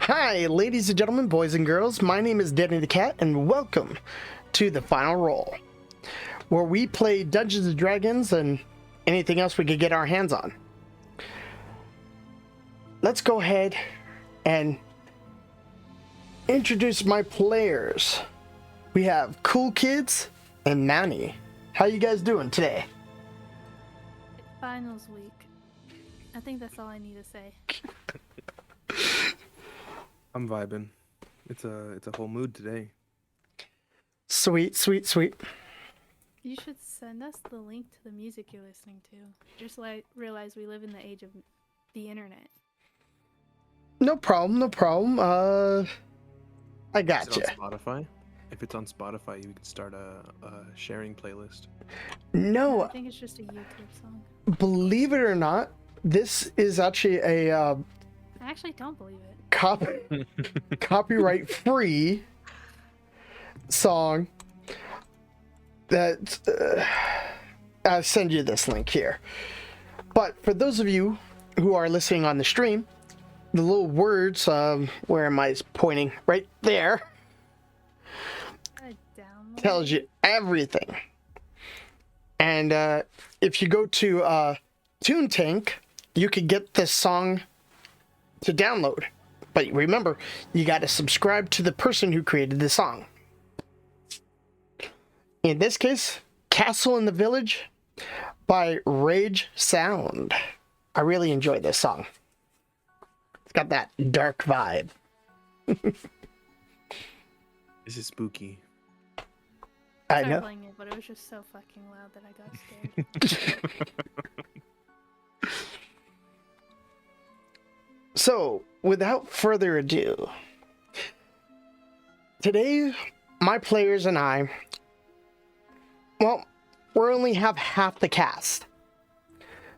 Hi, ladies and gentlemen, boys and girls. My name is Danny the Cat, and welcome to the Final Roll, where we play Dungeons and Dragons and anything else we could get our hands on. Let's go ahead and introduce my players. We have Cool Kids and Manny. How you guys doing today? Finals week. I think that's all I need to say. I'm vibing. It's a whole mood today. Sweet, sweet, sweet. You should send us the link to the music you're listening to. Just realize we live in the age of the internet. No problem, no problem. I got Is you. it on Spotify? If it's on Spotify, you can start a sharing playlist. No, I think it's just a YouTube song. believe it or not, this is actually a I actually don't believe it. copyright free song that I'll send you this link here. But for those of you who are listening on the stream, the little words, where am I pointing? Right there, tells you everything. And if you go to TuneTank, you can get this song to download. But remember, you got to subscribe to the person who created the song. In this case, Castle in the Village by Rage Sound. I really enjoy this song. It's got that dark vibe. This is spooky. I started know. playing it, but it was just so fucking loud that I got scared. So, without further ado, today, my players and I, well, we only have half the cast.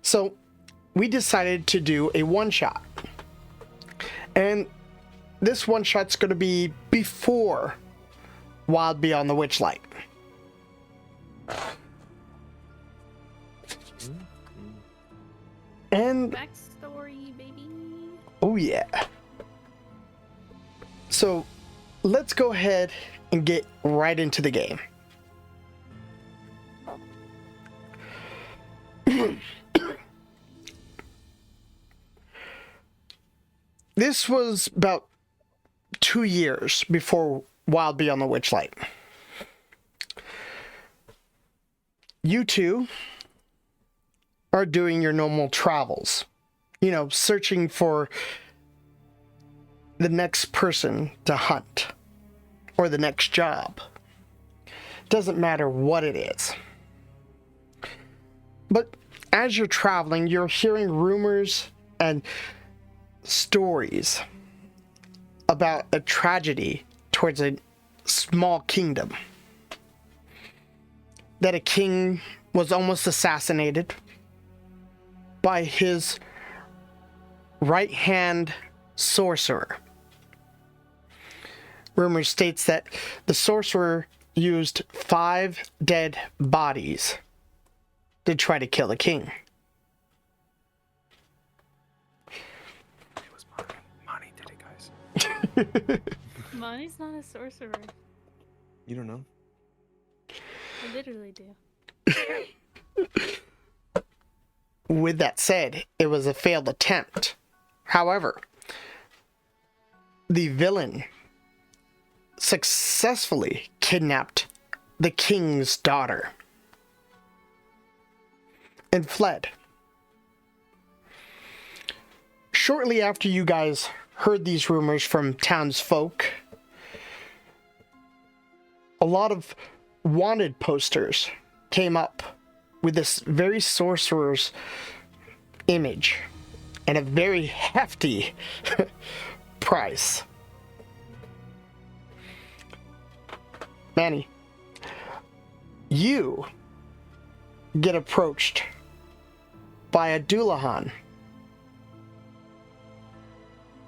So, we decided to do a one-shot. And this one-shot's going to be before Wild Beyond the Witchlight. And Backstory, baby. oh yeah. So let's go ahead and get right into the game. This was about 2 years before Wild Beyond the Witchlight. You two are doing your normal travels. You know, searching for the next person to hunt or the next job. Doesn't matter what it is. But as you're traveling, you're hearing rumors and stories about a tragedy towards a small kingdom. That a king was almost assassinated by his right-hand sorcerer. Rumor states that the sorcerer used 5 dead bodies to try to kill the king. It was Monty. Monty did it, guys. Monty's not a sorcerer. You don't know? I literally do. With that said, it was a failed attempt. However, the villain successfully kidnapped the king's daughter and fled. Shortly after you guys heard these rumors from townsfolk, a lot of wanted posters came up with this very sorcerer's image and a very hefty price. Manny, you get approached by a Doulahan.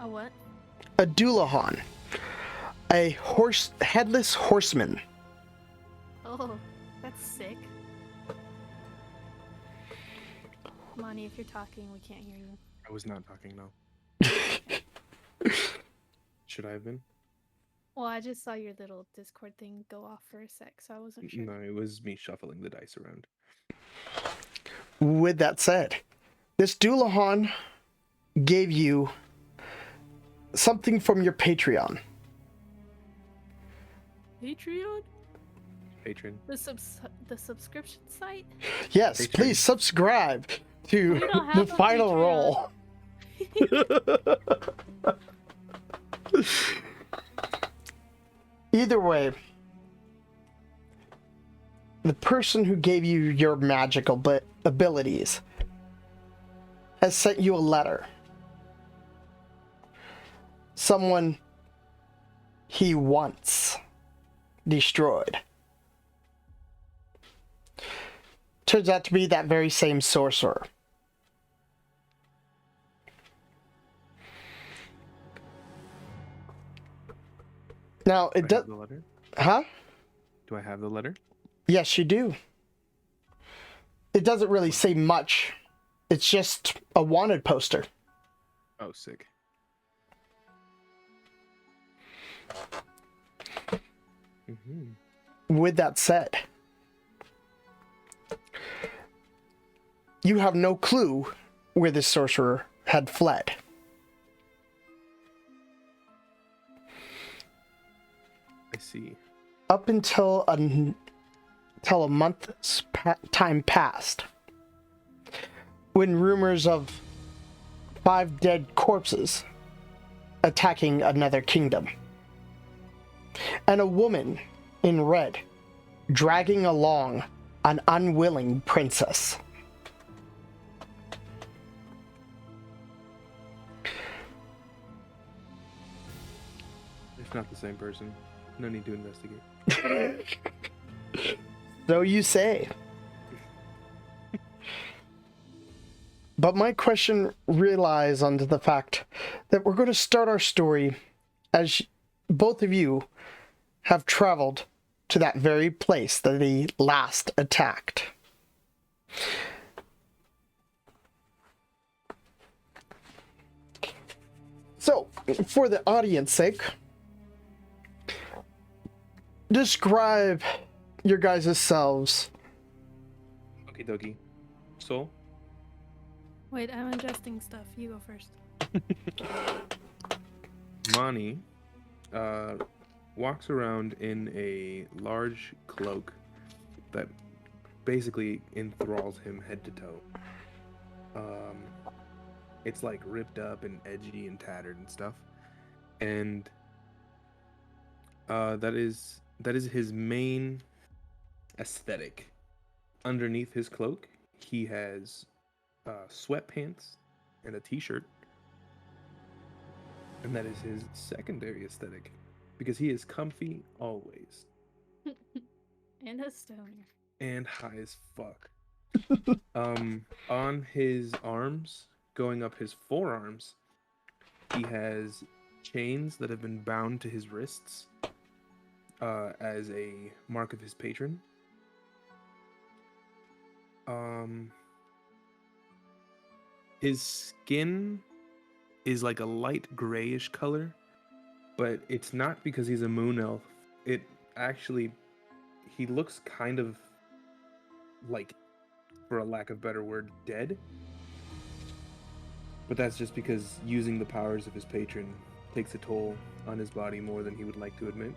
A what? A Doulahan. A headless horseman. Oh, that's sick. Monty, if you're talking, we can't hear you. I was not talking, no. should I have been? Well, I just saw your little Discord thing go off for a sec, so I wasn't sure. No, it was me shuffling the dice around. With that said, this Doulahan gave you something from your Patreon. Patreon? Patron. The subscription site? Yes, Patreon. please subscribe to We don't the have a final Patreon. roll. Either way, the person who gave you your magical abilities has sent you a letter. Someone he once destroyed. Turns out to be that very same sorcerer. Now, it Do I does... have the letter? Huh? Do I have the letter? Yes, you do. It doesn't really say much. It's just a wanted poster. Oh, sick. With that said, you have no clue where the sorcerer had fled. I see. Up until a month's time passed, when rumors of 5 dead corpses attacking another kingdom, and a woman in red dragging along an unwilling princess. It's not the same person. No need to investigate. So you say. But my question relies onto the fact that we're going to start our story as both of you have traveled to that very place that he last attacked. So, for the audience sake, describe your guys' selves. Okie dokie. Soul? Wait, I'm adjusting stuff. You go first. Mani walks around in a large cloak that basically enthralls him head to toe. It's like ripped up and edgy and tattered and stuff. And that is his main aesthetic. Underneath his cloak, he has sweatpants and a t-shirt. And that is his secondary aesthetic, because he is comfy always. And a stoner. And high as fuck. On his arms, going up his forearms, he has chains that have been bound to his wrists as a mark of his patron. His skin is like a light grayish color, but it's not because he's a moon elf. It actually, he looks kind of like, for a lack of better word, dead. But that's just because using the powers of his patron takes a toll on his body more than he would like to admit.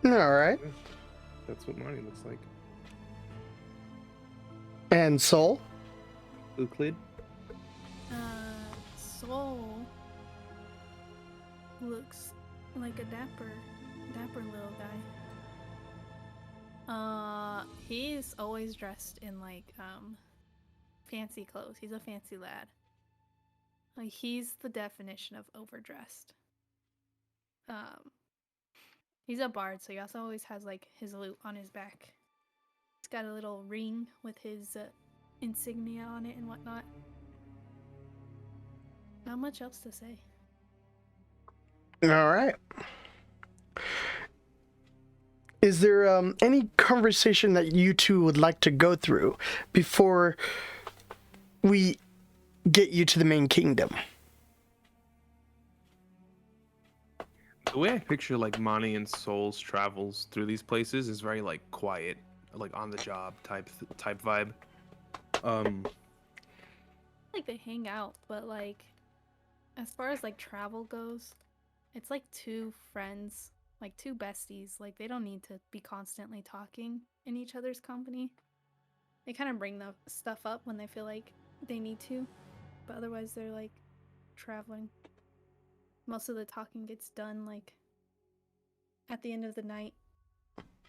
All right. That's what Marnie looks like. And Soul? Euclid? Soul looks like a dapper little guy. He's always dressed in like fancy clothes. He's a fancy lad. Like he's the definition of overdressed. He's a bard, so he also always has like his lute on his back. He's got a little ring with his insignia on it and whatnot. Not much else to say. All right. Is there any conversation that you two would like to go through before we get you to the main kingdom? The way I picture like Mani and Soul's travels through these places is very like quiet, like on the job type vibe. Like they hang out, but like as far as like travel goes, it's like two friends, like two besties. Like they don't need to be constantly talking in each other's company. They kind of bring the stuff up when they feel like they need to, but otherwise they're like traveling. Most of the talking gets done like at the end of the night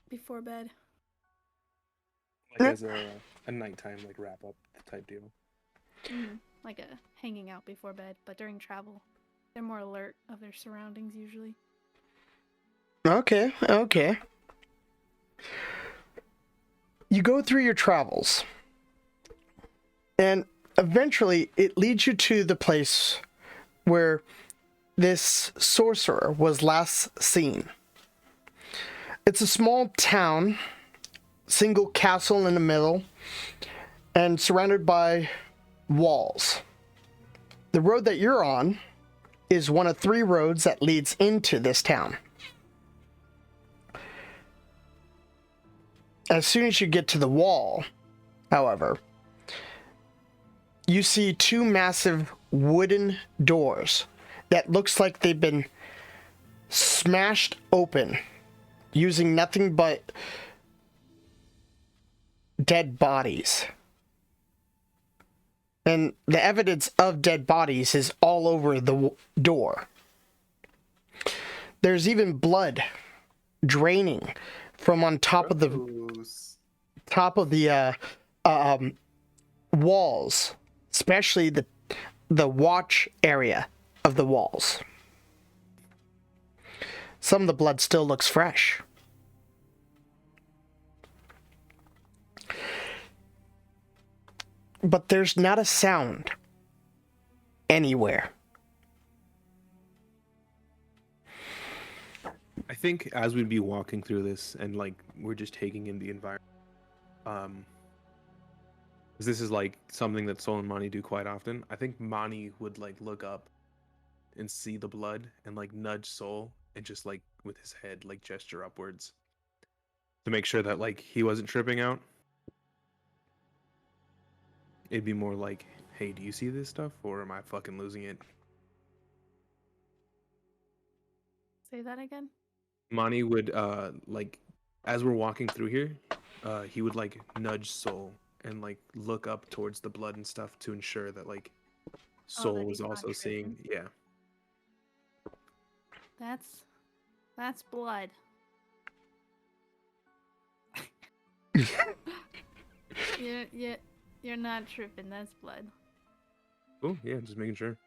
before bed. Like as a nighttime like wrap up type deal. Like a hanging out before bed, but during travel, they're more alert of their surroundings usually. Okay. You go through your travels, and eventually it leads you to the place where this sorcerer was last seen. It's a small town, single castle in the middle, and surrounded by walls. The road that you're on is one of 3 roads that leads into this town. As soon as you get to the wall, however, you see 2 massive wooden doors that looks like they've been smashed open using nothing but dead bodies. And the evidence of dead bodies is all over the door. There's even blood draining from on top of the walls, especially the watch area of the walls. Some of the blood still looks fresh. But there's not a sound anywhere. I think as we'd be walking through this and like we're just taking in the environment, 'cause this is like something that Soul and Mani do quite often. I think Mani would like look up and see the blood and like nudge Soul and just like with his head like gesture upwards to make sure that like he wasn't tripping out. It'd be more like, hey, do you see this stuff or am I fucking losing it? Say that again? Mani would like as we're walking through here, he would like nudge Soul and like look up towards the blood and stuff to ensure that like Soul that was he's not also seeing. Yeah. That's blood. You're not tripping. That's blood. Oh yeah, just making sure.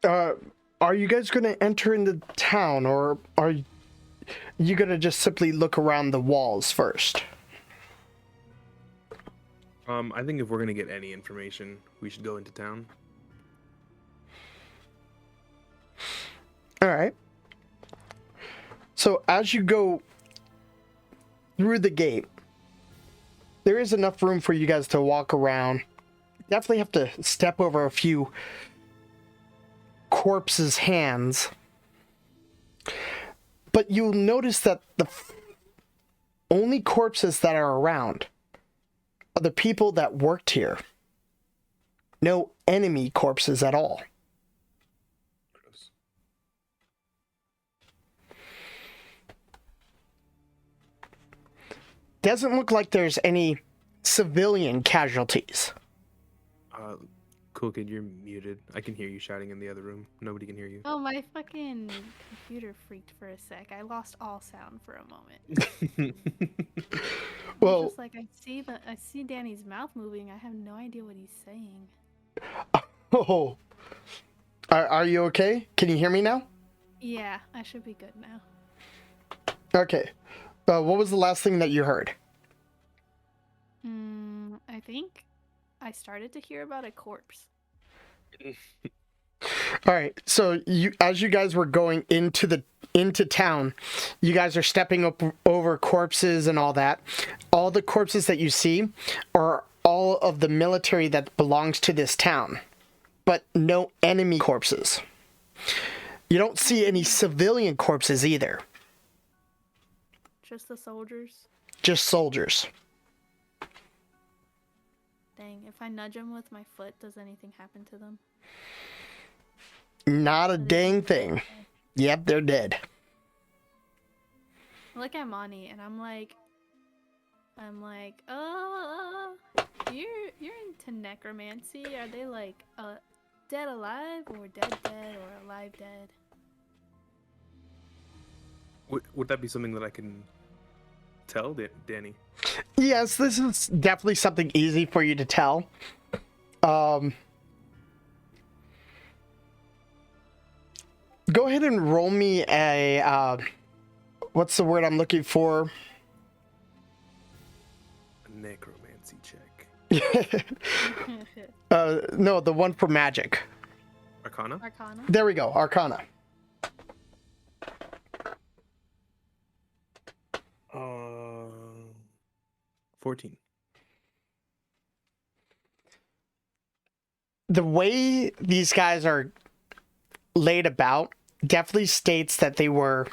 Are you guys going to enter into town, or are you going to just simply look around the walls first? I think if we're gonna get any information, we should go into town. All right. So as you go through the gate, there is enough room for you guys to walk around. Definitely have to step over a few corpses' hands. But you'll notice that the only corpses that are around are the people that worked here. No enemy corpses at all. Gross. Doesn't look like there's any civilian casualties. Cool kid, you're muted. I can hear you shouting in the other room. Nobody can hear you. Oh, my fucking computer freaked for a sec. I lost all sound for a moment. Well, Just like I see Danny's mouth moving. I have no idea what he's saying. oh, are you okay? Can you hear me now? Yeah, I should be good now. Okay. What was the last thing that you heard? I think I started to hear about a corpse. All right. So as you guys were going into town, you guys are stepping up over corpses and all that. All the corpses that you see are all of the military that belongs to this town. but no enemy corpses. You don't see any civilian corpses either. Just the soldiers. Just soldiers. Dang, if I nudge them with my foot, does anything happen to them? Not a Are they dang just dead? thing. Yep, they're dead. I look at Monty and I'm like, you're into necromancy. Are they like dead alive or dead or alive dead? Would that be something that I can tell, Danny? Yes, this is definitely something easy for you to tell. Go ahead and roll me a, what's the word I'm looking for? A necromancy check. No, the one for magic. Arcana? Arcana? There we go, Arcana. 14. The way these guys are laid about definitely states that they were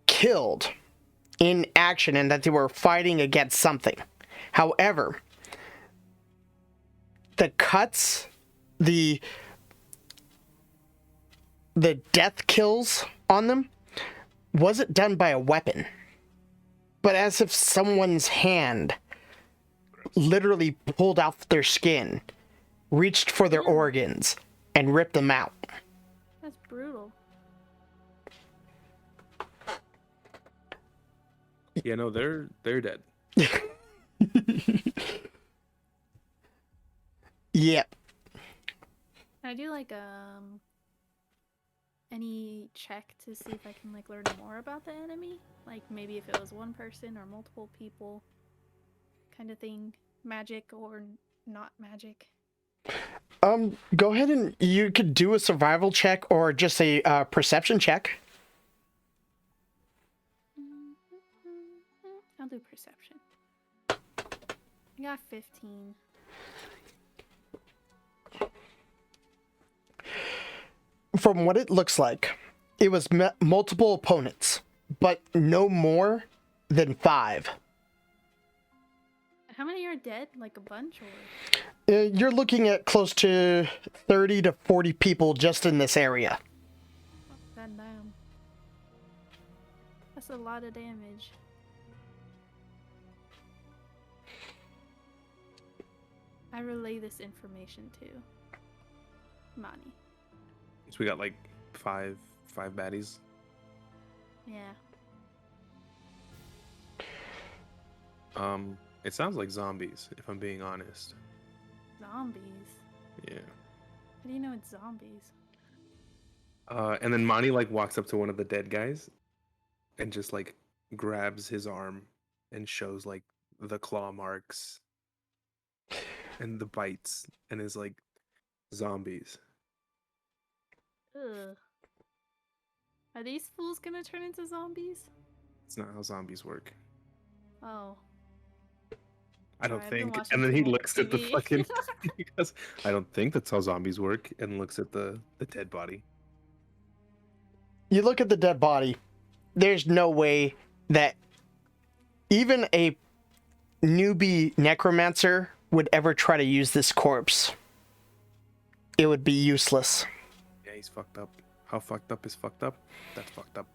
killed in action and that they were fighting against something. However, the cuts, the death kills on them wasn't done by a weapon, but as if someone's hand literally pulled out their skin, reached for their organs, and ripped them out. That's brutal. Yeah, no, they're dead. Yep. Can I do like any check to see if I can like learn more about the enemy? Like maybe if it was one person or multiple people kind of thing. Magic or not magic. Go ahead and you could do a survival check or just a perception check. I'll do perception. I got 15. From what it looks like, it was multiple opponents, but no more than 5. How many are dead? Like a bunch or? You're looking at close to 30 to 40 people just in this area. Oh, god damn. That's a lot of damage. I relay this information to Mani. So we got like five baddies. Yeah. It sounds like zombies, if I'm being honest. Zombies? Yeah. How do you know it's zombies? And then Monty like walks up to one of the dead guys and just like grabs his arm and shows like the claw marks and the bites and is like, zombies. Ugh. Are these fools gonna turn into zombies? It's not how zombies work. Oh. I don't Sorry, I've been think. watching And then too he much looks at the TV. fucking. He goes, I don't think that's how zombies work, and looks at the dead body. You look at the dead body, there's no way that even a newbie necromancer would ever try to use this corpse. It would be useless. Yeah, he's fucked up. How fucked up is fucked up? That's fucked up.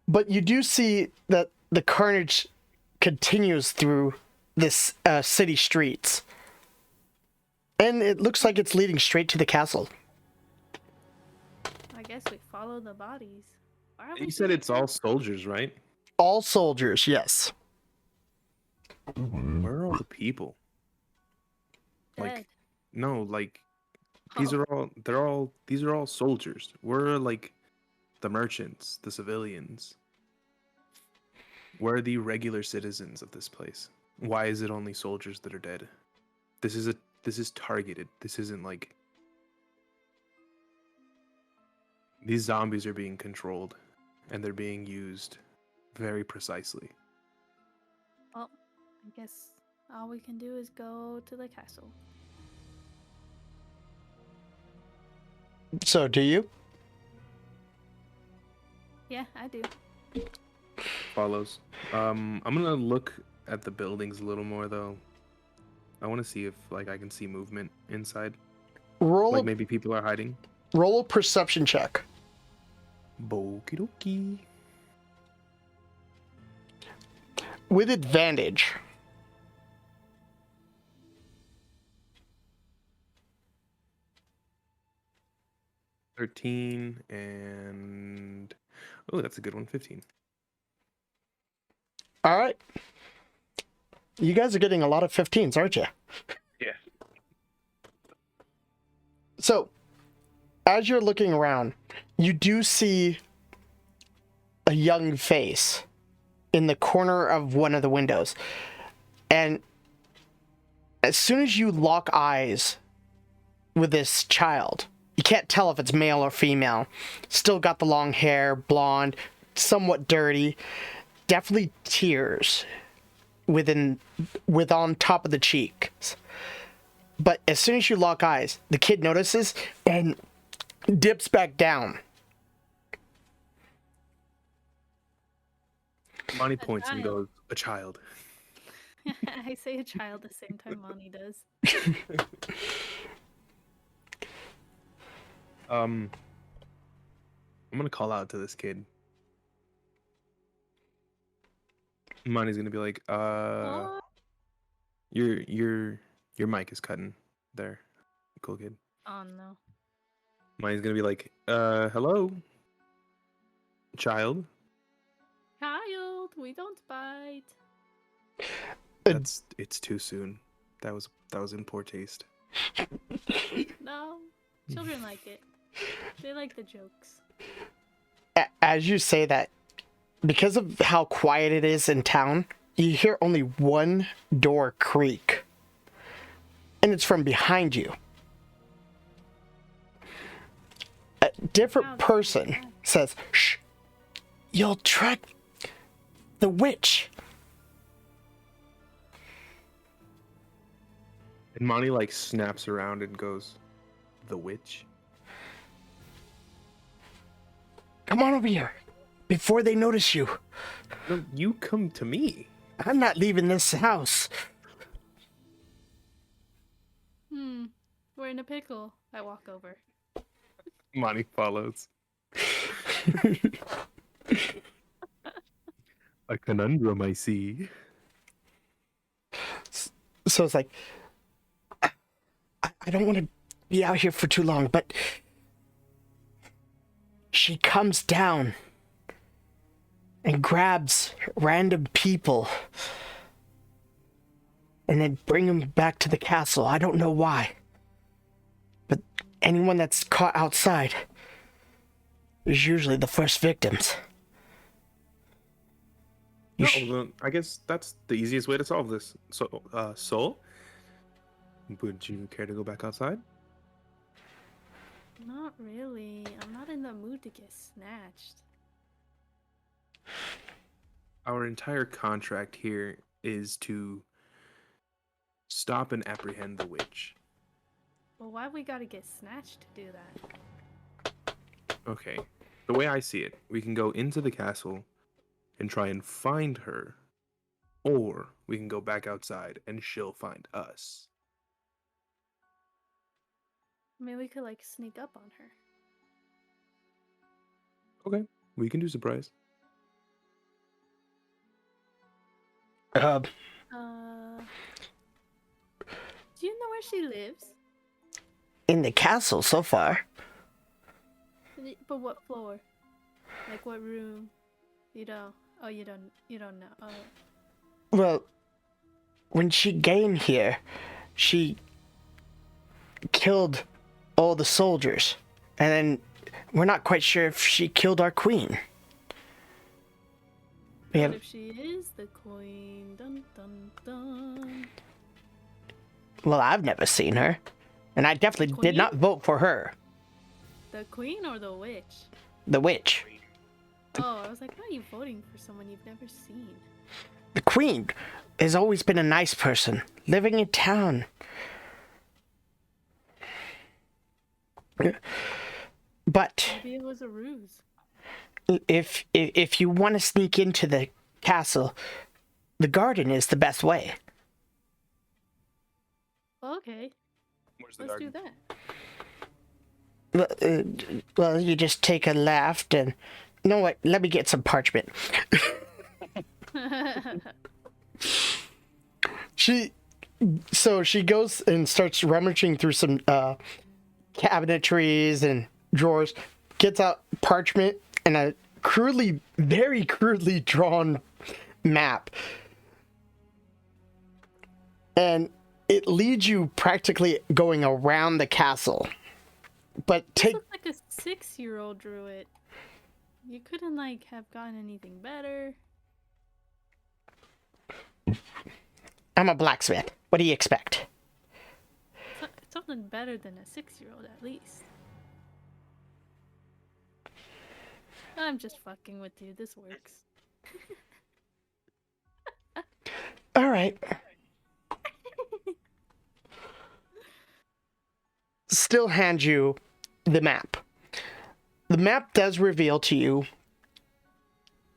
But you do see that the carnage continues through this city streets. And it looks like it's leading straight to the castle. I guess we follow the bodies. Why are we You said doing it's all soldiers, right? All soldiers, yes. Where are all the people? dead? Like, no, like these Oh. are these are all soldiers. We're like the merchants, the civilians. Where are the regular citizens of this place? Why is it only soldiers that are dead? This is targeted. This isn't like these zombies are being controlled and they're being used very precisely. Well, I guess all we can do is go to the castle. So, do you? Yeah, I do. Follows. I'm gonna look at the buildings a little more though. I want to see if like I can see movement inside. Like maybe people are hiding. Roll a perception check. Okie dokie. With advantage. $13 and oh, that's a good one. 15. All right. You guys are getting a lot of 15s, aren't you? Yeah. So, as you're looking around, you do see a young face in the corner of one of the windows. And as soon as you lock eyes with this child, you can't tell if it's male or female. Still got the long hair, blonde, somewhat dirty. Definitely tears with on top of the cheeks. But as soon as you lock eyes, the kid notices and dips back down. Monty points and goes, "A child." I say a child the same time Monty does. I'm gonna call out to this kid. Monty's gonna be like, What? your mic is cutting there, cool kid. Oh no. Monty's gonna be like, hello, child. Child, we don't bite. It's too soon. That was in poor taste. No, children like it. They like the jokes. As you say that, because of how quiet it is in town, you hear only one door creak. And it's from behind you. A different person says, "Shh, you'll track the witch." And Monty like snaps around and goes, "The witch?" Come on over here before they notice you. No, you come to me. I'm not leaving this house. We're in a pickle. I walk over. Monty follows. A conundrum, I see. So it's like, I don't want to be out here for too long, but she comes down and grabs random people and then bring them back to the castle. I don't know why, but anyone that's caught outside is usually the first victims. No, well, I guess that's the easiest way to solve this. So, Soul, would you care to go back outside? Not really. I'm not in the mood to get snatched. Our entire contract here is to stop and apprehend the witch. Well, why we gotta get snatched to do that? Okay. The way I see it, we can go into the castle and try and find her, or we can go back outside and she'll find us. I mean, we could like sneak up on her. Okay, we can do surprise. Do you know where she lives? In the castle so far. But what floor? Like what room? You don't. Oh, you don't know. Oh. Well, when she came here, she killed all the soldiers. And then we're not quite sure if she killed our queen. What if she is the queen? Dun dun dun. Well, I've never seen her. And I definitely did not vote for her. The queen or the witch? The witch. Oh, I was like, how are you voting for someone you've never seen? The queen has always been a nice person, living in town. But Maybe it was a ruse. if you want to sneak into the castle, the garden is the best way. Okay, Where's the let's do garden? that. Well, you just take a left and... You know what? Let me get some parchment. So she goes and starts rummaging through some cabinetries and drawers, gets out parchment and a very crudely drawn map. And it leads you practically going around the castle. But take... Looks like a 6-year-old drew it. You couldn't like have gotten anything better. I'm a blacksmith. What do you expect? Something better than a 6-year-old at least. I'm just fucking with you. This works. All right. Still hand you the map. The map does reveal to you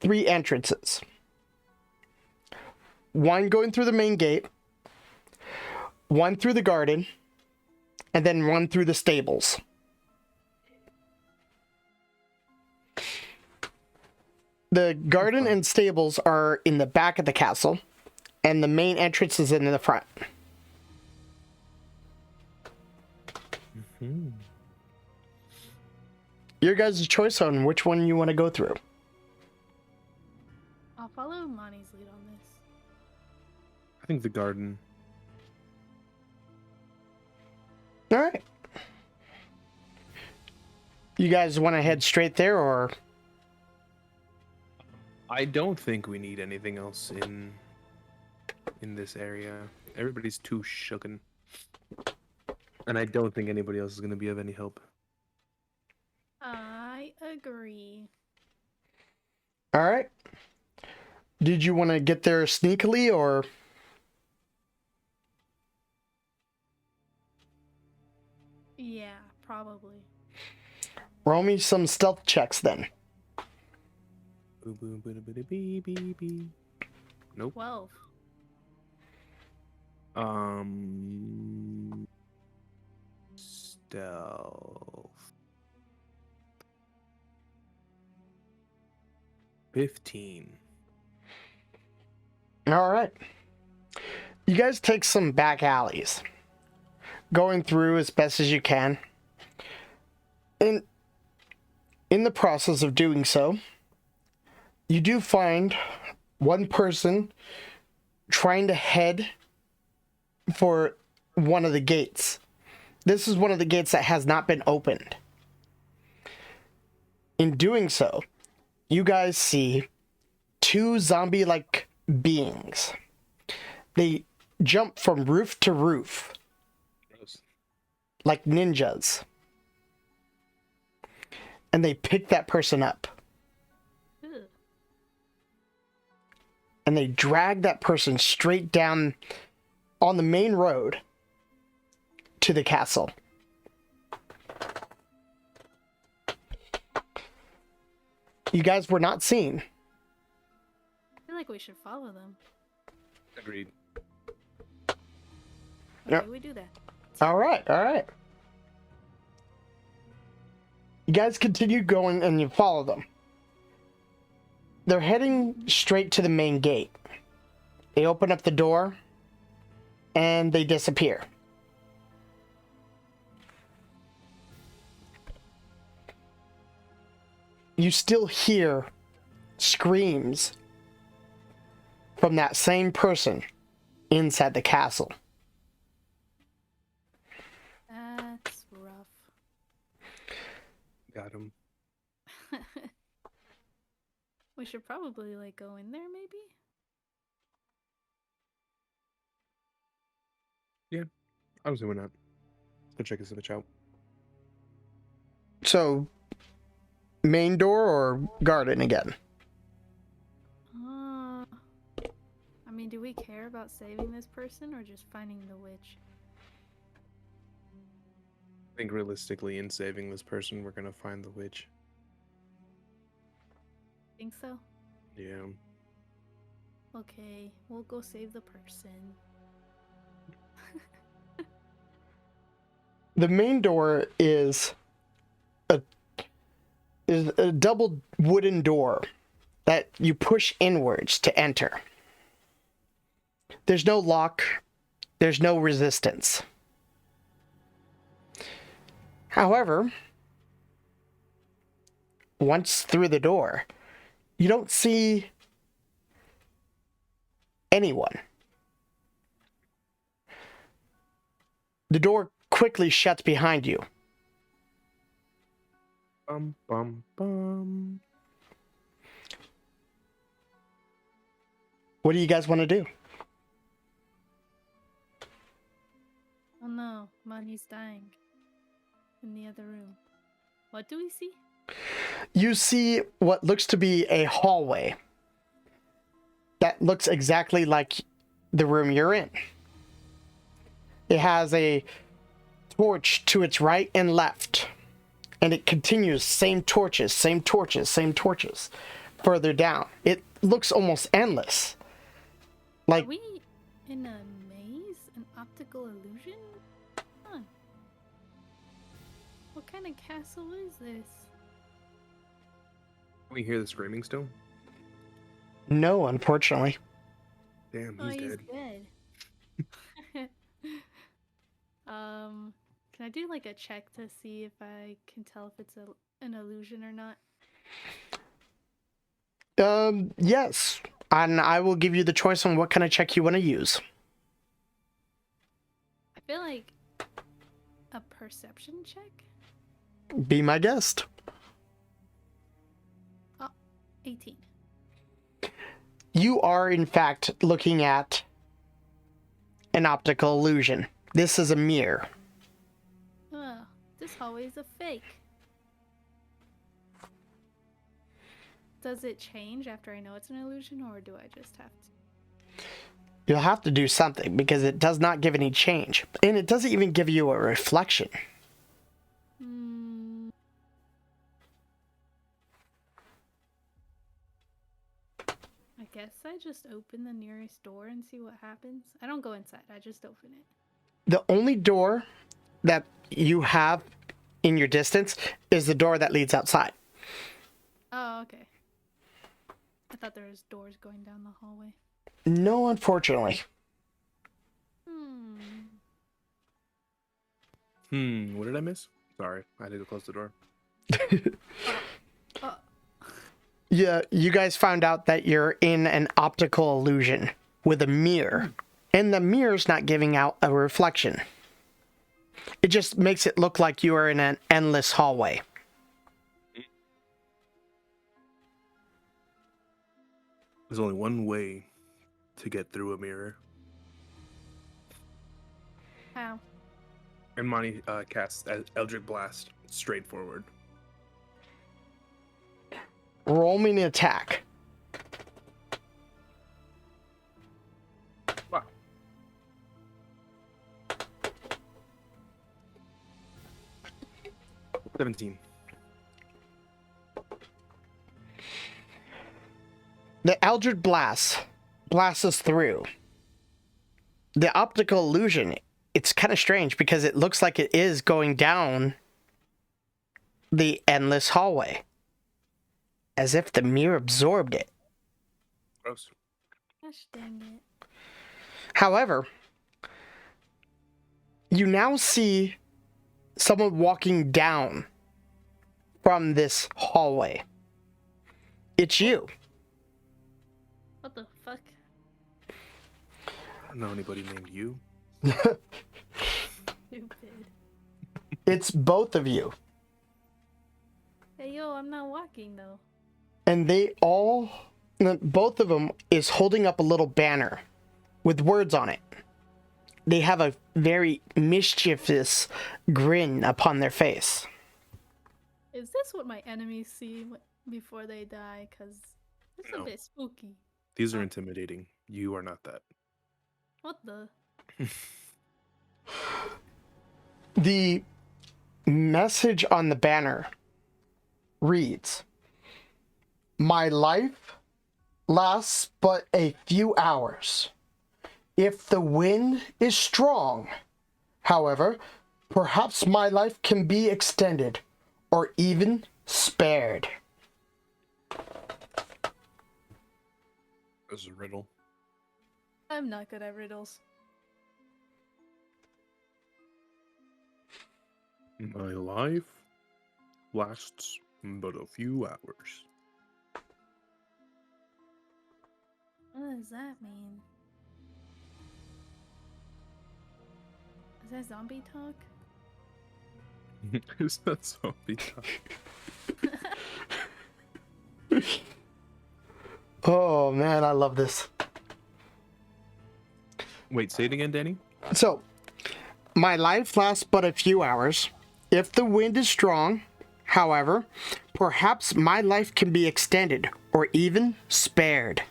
3 entrances. One going through the main gate, one through the garden, and then one through the stables. The garden and stables are in the back of the castle, and the main entrance is in the front. Hmm. Your guys' choice on which one you want to go through. I'll follow Monty's lead on this. I think the garden. All right. You guys want to head straight there, or... I don't think we need anything else in this area. Everybody's too shooken. And I don't think anybody else is going to be of any help. I agree. All right. Did you want to get there sneakily, or... Yeah, probably. Roll me some stealth checks then. Boo, boo, boo, boo, bee, bee, bee. Nope. 12. Stealth. 15. All right. You guys take some back alleys, going through as best as you can. In the process of doing so, you do find one person trying to head for one of the gates. This is one of the gates that has not been opened. In doing so, you guys see 2 zombie-like beings. They jump from roof to roof Gross. like ninjas. And they pick that person up. Ugh. And they drag that person straight down on the main road to the castle. You guys were not seen. I feel like we should follow them. Agreed. Okay, Yep. we do that. All right, all right. You guys continue going and you follow them. They're heading straight to the main gate. They open up the door and they disappear. You still hear screams from that same person inside the castle. That's rough. Got him. We should probably like go in there maybe? I was doing that. Let's go check this bitch out. So, main door or garden again? mean, do we care about saving this person or just finding the witch? I think realistically, in saving this person, we're gonna find the witch. Think so? Yeah. Okay, we'll go save the person. The main door is a double wooden door that you push inwards to enter. There's no lock. There's no resistance. However, once through the door, you don't see anyone. The door quickly shuts behind you. Bum bum bum. What do you guys want to do? Oh no, Money's dying. In the other room. What do we see? You see what looks to be a hallway that looks exactly like the room you're in. It has a torch to its right and left, and it continues, same torches, same torches, same torches, further down. It looks almost endless. Like, Are we in a maze? An optical illusion? Huh. What kind of castle is this? Can we hear the screaming still? no, unfortunately. Damn, Oh, he's he's dead. dead. Can I do like a check to see if I can tell if it's an illusion or not? Yes, and I will give you the choice on what kind of check you want to use. I feel like a perception check? Be my guest. 18. You are, in fact, looking at an optical illusion. This is a mirror. Oh, this hallway is a fake. Does it change after I know it's an illusion, or do I just have to? You'll have to do something because it does not give any change. And it doesn't even give you a reflection. I guess I just open the nearest door and see what happens. I don't go inside, I just open it. The only door that you have in your distance is the door that leads outside. Oh, okay. I thought there was doors going down the hallway. No, unfortunately. What did I miss? Sorry, I had to go close the door. Yeah, you guys found out that you're in an optical illusion with a mirror. And the mirror's not giving out a reflection. It just makes it look like you are in an endless hallway. There's only one way to get through a mirror. How? And Monty casts Eldritch Blast straight forward. Roll me an attack. Wow. $17. The Eldritch Blast blasts us through. The optical illusion, it's kind of strange because it looks like it is going down the endless hallway. As if the mirror absorbed it. Gross. Gosh dang it. However, you now see someone walking down from this hallway. It's you. What the fuck? I don't know anybody named you. Stupid. It's both of you. Hey yo, I'm not walking though. And both of them is holding up a little banner with words on it. They have a very mischievous grin upon their face. Is this what my enemies see before they die? Cause it's a No. bit spooky. These are intimidating. You are not that. What the? The message on the banner reads, "My life lasts but a few hours. If the wind is strong, however, perhaps my life can be extended or even spared." This is a riddle. I'm not good at riddles. My life lasts but a few hours. What does that mean? Is that zombie talk? Is that zombie talk? Oh man, I love this. Wait, say it again, Danny. So, my life lasts but a few hours. If the wind is strong, however, perhaps my life can be extended or even spared.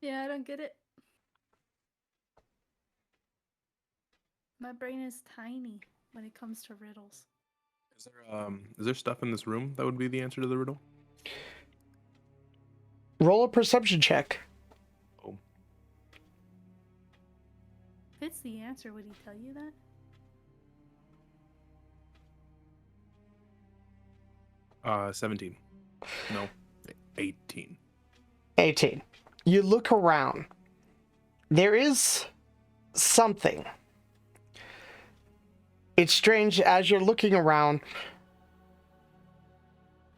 Yeah, I don't get it. My brain is tiny when it comes to riddles. Is there stuff in this room that would be the answer to the riddle? Roll a perception check. Oh, If it's the answer, would he tell you that? 17. No, 18. 18. You look around. There is something. It's strange, as you're looking around,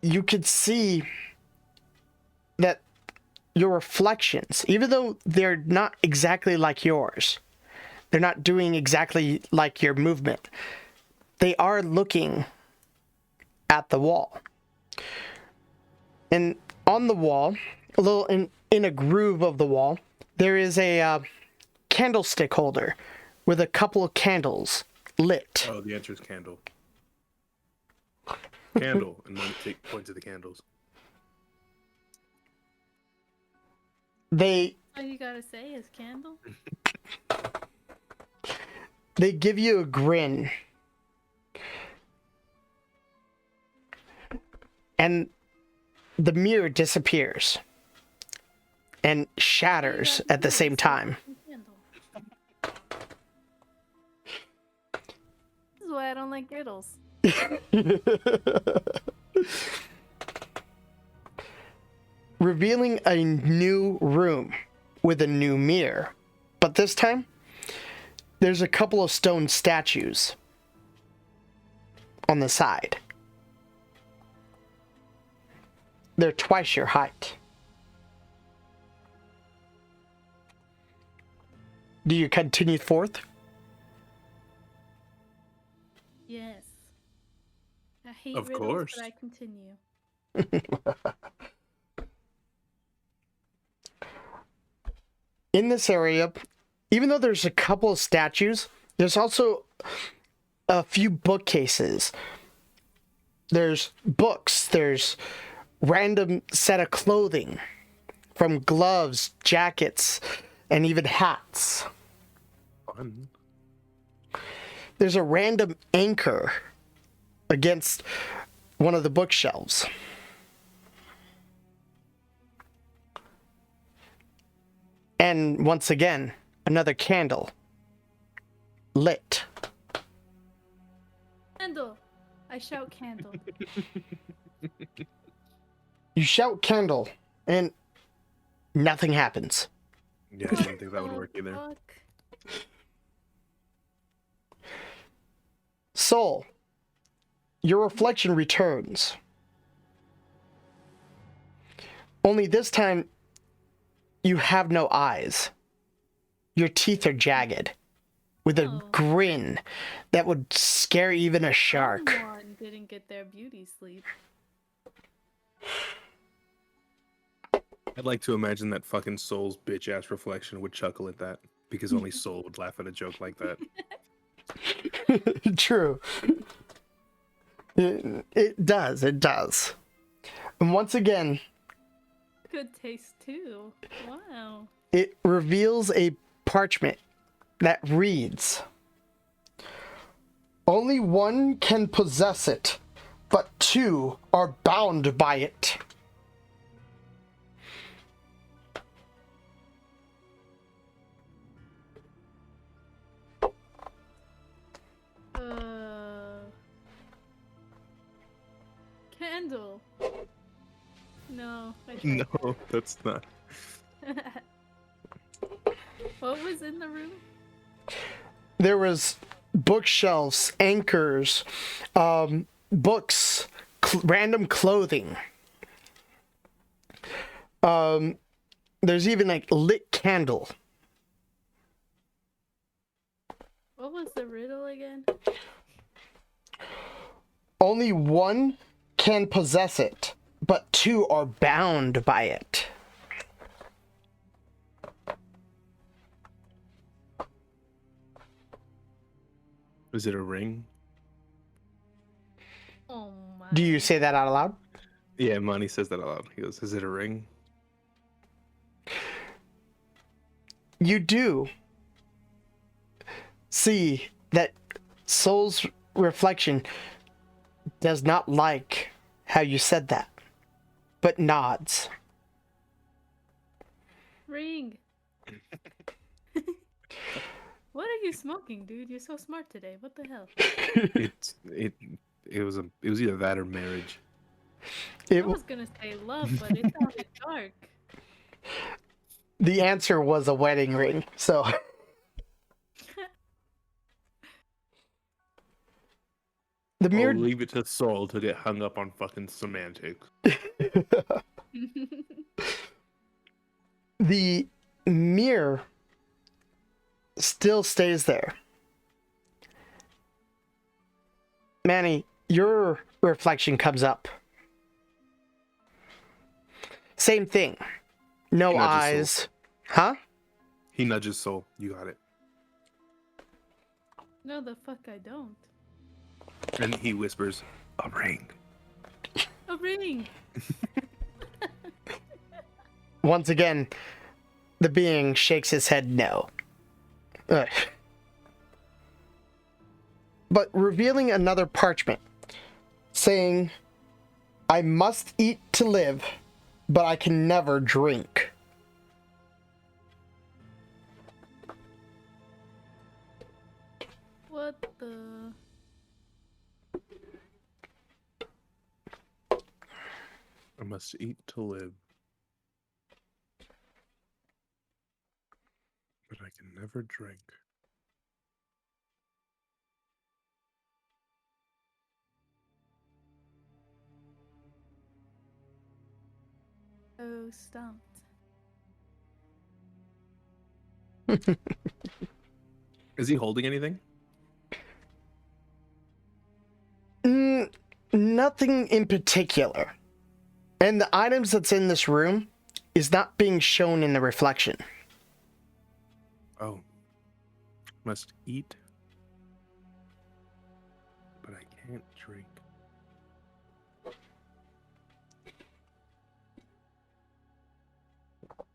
you could see that your reflections, even though they're not exactly like yours, they're not doing exactly like your movement, they are looking at the wall. And on the wall, a little in a groove of the wall, there is a candlestick holder with a couple of candles lit. Oh, the answer is candle. Candle, and then point to the candles. All you gotta say is candle? They give you a grin. And the mirror disappears and shatters at the same time. Candle. This is why I don't like riddles. Revealing a new room with a new mirror. But this time, there's a couple of stone statues on the side. They're twice your height. Do you continue forth? Yes. I hate Of riddles, course. but I continue. In this area, even though there's a couple of statues, there's also a few bookcases. There's books, there's random set of clothing, from gloves, jackets, and even hats. Fun. There's a random anchor against one of the bookshelves. And once again, another candle lit. Candle! I shout candle. You shout candle, and nothing happens. Yeah, I didn't think that would work either. Fuck. Soul, your reflection returns. Only this time, you have no eyes. Your teeth are jagged, with a Oh. grin that would scare even a shark. Someone didn't get their beauty sleep. I'd like to imagine that fucking Soul's bitch ass reflection would chuckle at that because only Soul would laugh at a joke like that. True. It does. It does. And once again, Good taste too. Wow. it reveals a parchment that reads, "Only one can possess it, but two are bound by it." Candle. No, I tried No, that's not. that. What was in the room? There was bookshelves, anchors, books, random clothing. There's even like lit candle. What was the riddle again? Only one can possess it, but two are bound by it. Is it a ring? Oh my. Do you say that out loud? Yeah, Monty says that aloud. He goes, "Is it a ring?" You do see that Soul's reflection does not like how you said that, but nods. Ring. What are you smoking, dude? You're so smart today. What the hell? It was either that or marriage. It, I was gonna say love, but it sounded dark. the answer was a wedding ring, so. The I'll mirror. leave it to Soul to get hung up on fucking semantics. The mirror still stays there. Manny, your reflection comes up. Same thing. No He nudges eyes. Huh? He nudges Soul. You got it. No, the fuck I don't. And he whispers, "A ring." A ring. Once again, the being shakes his head no. Ugh. But revealing another parchment, saying, "I must eat to live, but I can never drink." What the? I must eat to live, but I can never drink. Oh, stumped. Is he holding anything? Nothing in particular. And the items that's in this room is not being shown in the reflection. Oh. Must eat, but I can't drink.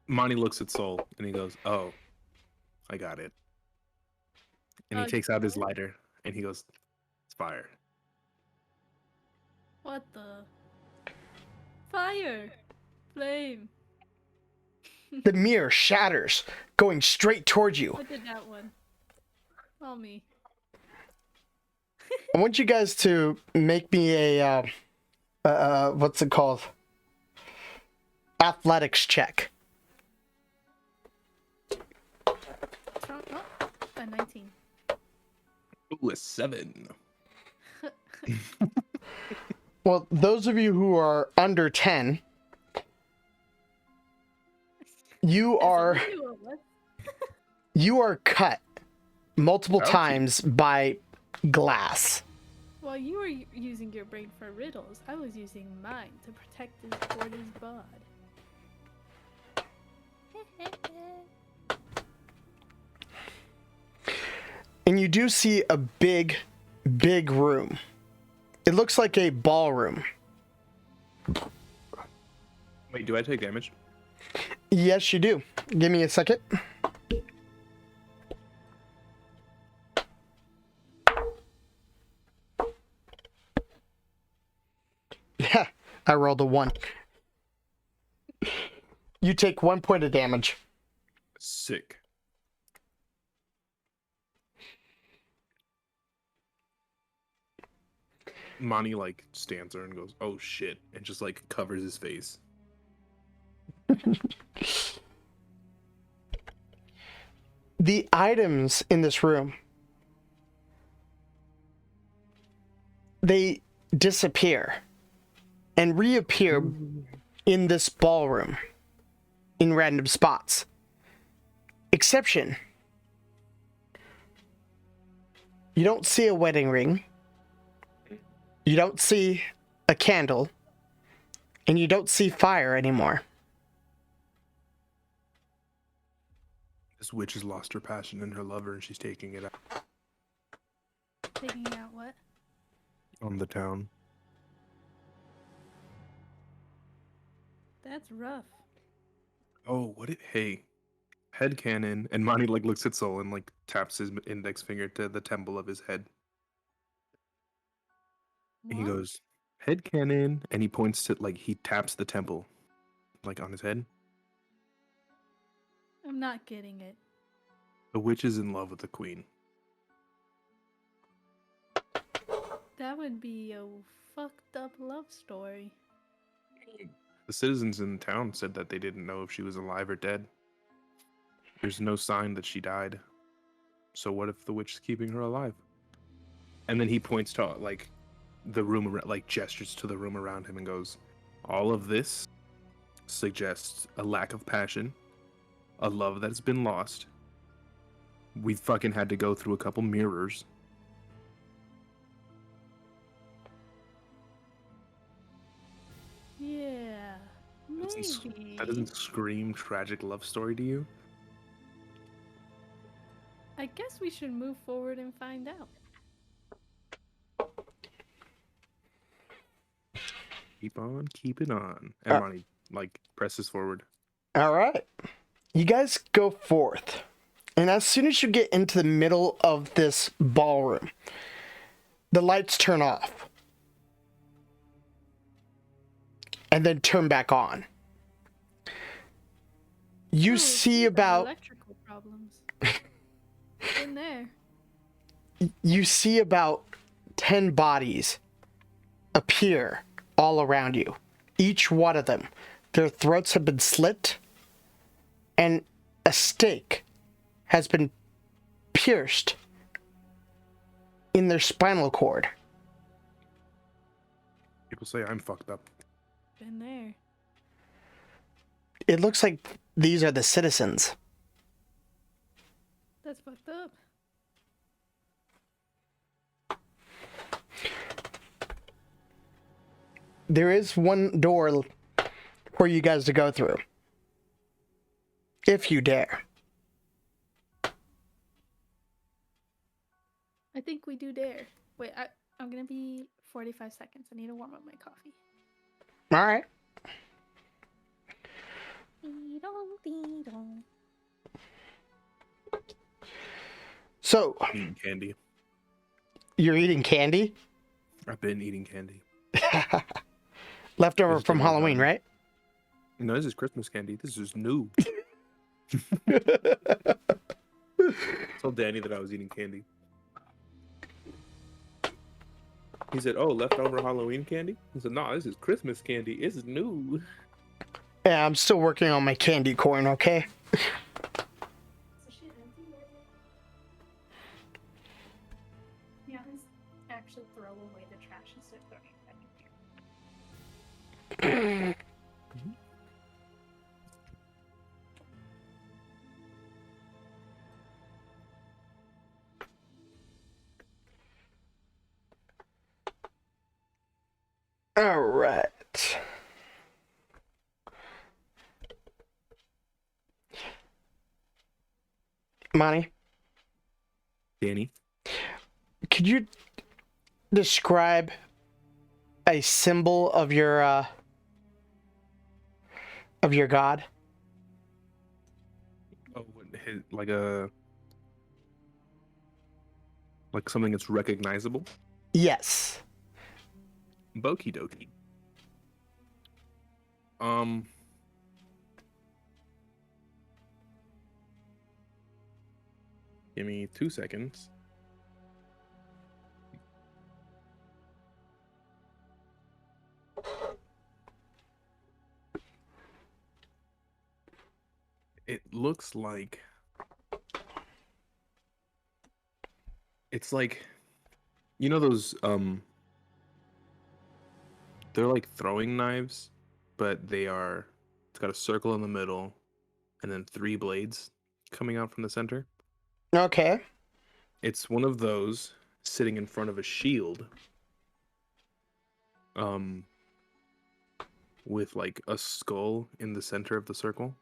Monty looks at Soul and he goes, "Oh, I got it." And he takes out his lighter and he goes, "It's fire." What the? Fire! Flame! The mirror shatters, going straight towards you. I did that one. All me. I want you guys to make me a, what's it called? Athletics check. Oh, a 19. Ooh, a 7. Well, those of you who are under 10, you are cut multiple Ouchie. times by glass. Well, you were using your brain for riddles. I was using mine to protect his board's bod. And you do see a big, big room. It looks like a ballroom. Wait, do I take damage? Yes, you do. Give me a second. Yeah, I rolled a 1. You take 1 point of damage. Sick. Monty like stands there and goes, "Oh shit," and just like covers his face. The items in this room, they disappear and reappear in this ballroom in random spots. Exception, you don't see a wedding ring, you don't see a candle, and you don't see fire anymore. This witch has lost her passion in her lover, and she's taking it out Taking out what? on the town. That's rough. Oh, what it? Hey, headcanon. And Monty like looks at Soul and like taps his index finger to the temple of his head. And he What? goes, headcanon, and he points to like he taps the temple, like on his head. I'm not getting it. The witch is in love with the queen. That would be a fucked up love story. The citizens in town said that they didn't know if she was alive or dead. There's no sign that she died. So what if the witch is keeping her alive? And then he points to like the room around, like gestures to the room around him and goes, all of this suggests a lack of passion, a love that's been lost. We fucking had to go through a couple mirrors. Yeah, maybe. That doesn't scream tragic love story to you? I guess we should move forward and find out. Keep on keeping on. And Monty like presses forward. All right. You guys go forth. And as soon as you get into the middle of this ballroom, the lights turn off. And then turn back on. You Oh, see these are about electrical problems. In there. you see about 10 bodies appear all around you. Each one of them, their throats have been slit, and a stake has been pierced in their spinal cord. People say I'm fucked up. Been there. It looks like these are the citizens. That's fucked up. There is one door for you guys to go through. If you dare. I think we do dare. Wait, I'm gonna be 45 seconds. I need to warm up my coffee. All right. So, Eating candy. you're eating candy? I've been eating candy. Leftover Just from take one Halloween, time. right? No, this is Christmas candy. This is new. Told Danny that I was eating candy. He said, "Oh, leftover Halloween candy." I said, "No, this is Christmas candy. It's new." Yeah, I'm still working on my candy corn, okay? Yeah, let's actually throw away the trash instead of throwing it back in here. All right. Monty, Danny. Could you describe a symbol of your god? Oh, like something that's recognizable. Yes. Boki dokie. Give me 2 seconds. It looks like it's like, you know those they're like throwing knives, but it's got a circle in the middle and then 3 blades coming out from the center. Okay. It's one of those sitting in front of a shield. With like a skull in the center of the circle.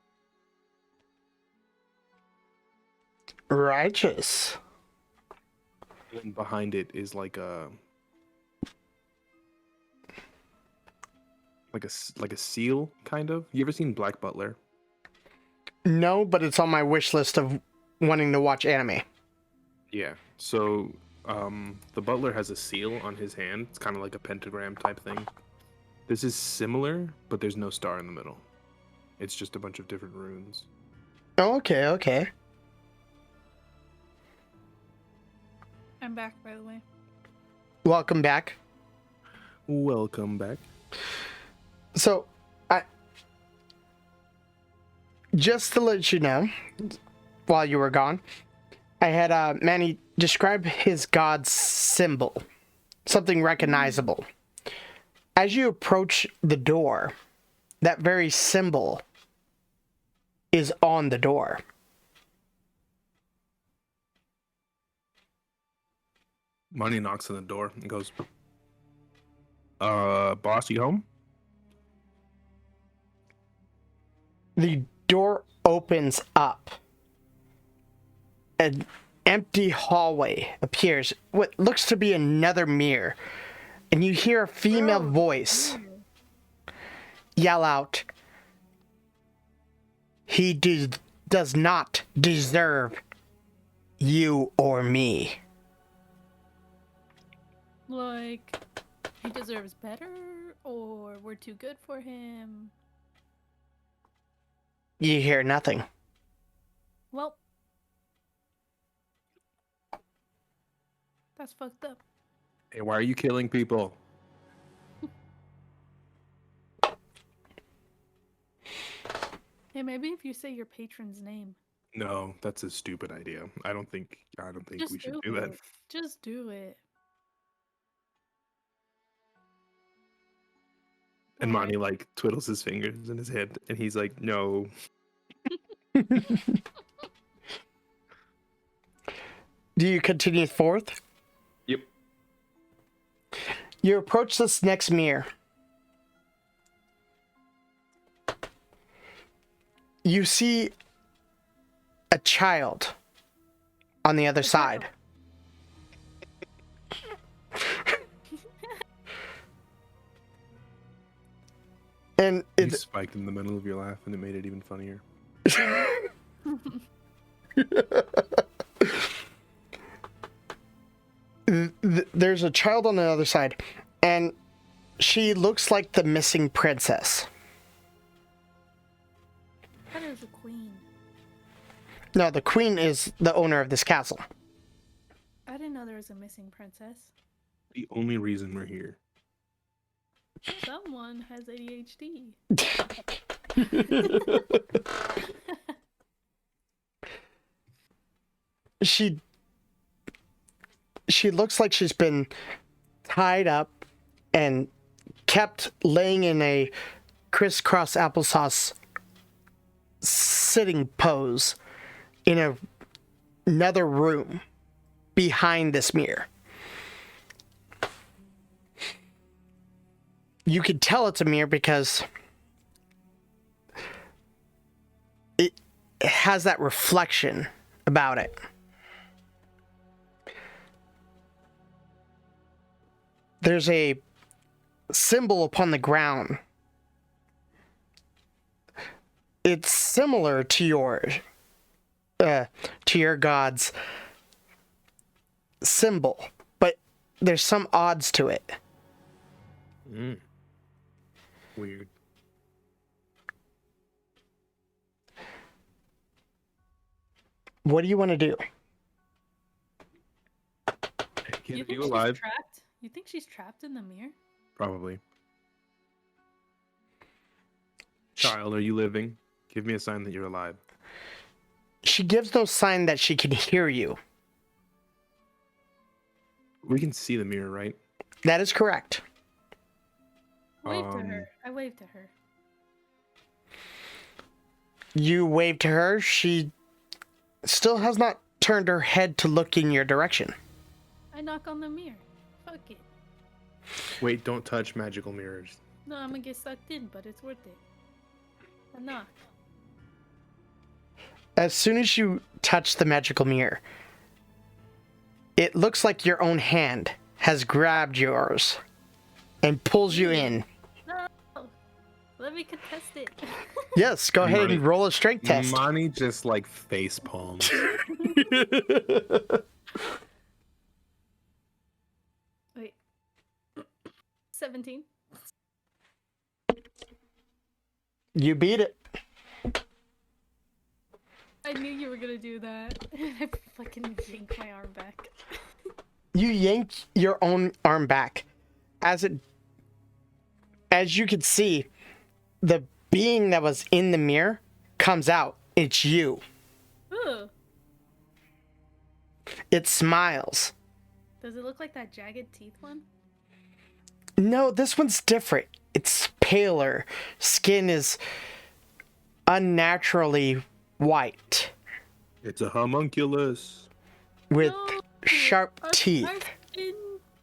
Righteous. And behind it is like a seal, kind of. You ever seen Black Butler? No, but it's on my wish list of wanting to watch anime. Yeah. So the butler has a seal on his hand. It's kind of like a pentagram type thing. This is similar, but there's no star in the middle. It's just a bunch of different runes. Okay, okay. I'm back, by the way. Welcome back. Welcome back. So, just to let you know, while you were gone, I had Manny describe his god's symbol, something recognizable. As you approach the door, that very symbol is on the door. Money knocks on the door and goes, boss, you home? The door opens up. An empty hallway appears, what looks to be another mirror, and you hear a female voice yell out, "He does not deserve you or me." Like, he deserves better, or we're too good for him? You hear nothing. Well, that's fucked up. Hey, why are you killing people? Hey, maybe if you say your patron's name. No, that's a stupid idea. I don't think Just we should do that. Just do it. And Monty like twiddles his fingers in his head, and he's like, "No." Do you continue forth? Yep. You approach this next mirror. You see a child on the other side. And You spiked in the middle of your laugh, and it made it even funnier. There's a child on the other side, and she looks like the missing princess. That is a queen. No, the queen is the owner of this castle. I didn't know there was a missing princess. The only reason we're here. Someone has ADHD. She looks like she's been tied up and kept laying in a crisscross applesauce sitting pose in another room behind this mirror. You can tell it's a mirror because it has that reflection about it. there's a symbol upon the ground. It's similar to your god's symbol, but there's some odds to it. Weird. What do you want to do? Kid, You are think you she's alive? trapped? You think she's trapped in the mirror? Probably. Child, are you living? Give me a sign that you're alive. She gives no sign that she can hear you. We can see the mirror, right? That is correct. Wave to her. I waved to her. You wave to her. She still has not turned her head to look in your direction. I knock on the mirror. Fuck it. Wait, don't touch magical mirrors. No, I'm gonna get sucked in, but it's worth it. I knock. As soon as you touch the magical mirror, it looks like your own hand has grabbed yours and pulls you in. No! Let me contest it. Yes, go ahead and roll a strength test. Monty just like face palms. Wait. 17. You beat it. I knew you were gonna do that. I fucking yanked my arm back. You yank your own arm back. As you can see, the being that was in the mirror comes out. It's you. Ooh. It smiles. Does it look like that jagged teeth one? No, this one's different. It's paler. Skin is unnaturally white It's a homunculus. with No! sharp teeth.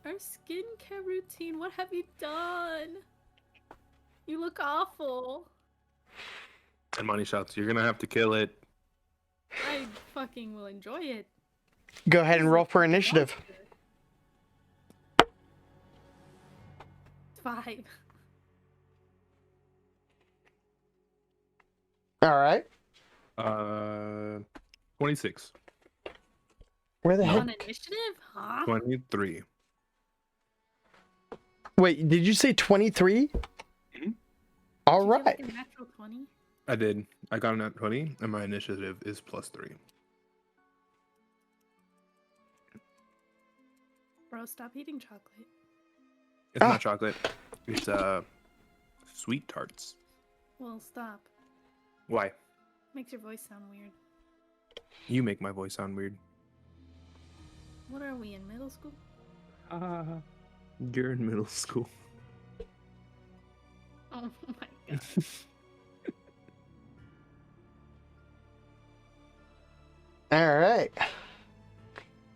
Our skincare routine. What have you done? You look awful. And Monty shouts, "You're gonna have to kill it." I fucking will enjoy it. Go ahead and roll for initiative. 5. All right. 26. Where the On heck? initiative? Huh? 23. Wait, did you say 23? Mhm. All Did you get, right. like, a natural 20? I did. I got him at 20, and my initiative is +3. Bro, stop eating chocolate. It's Ah. not chocolate. It's sweet tarts. Well, stop. Why? Makes your voice sound weird. You make my voice sound weird. What are we in middle school? You're in middle school. Oh my god. All right.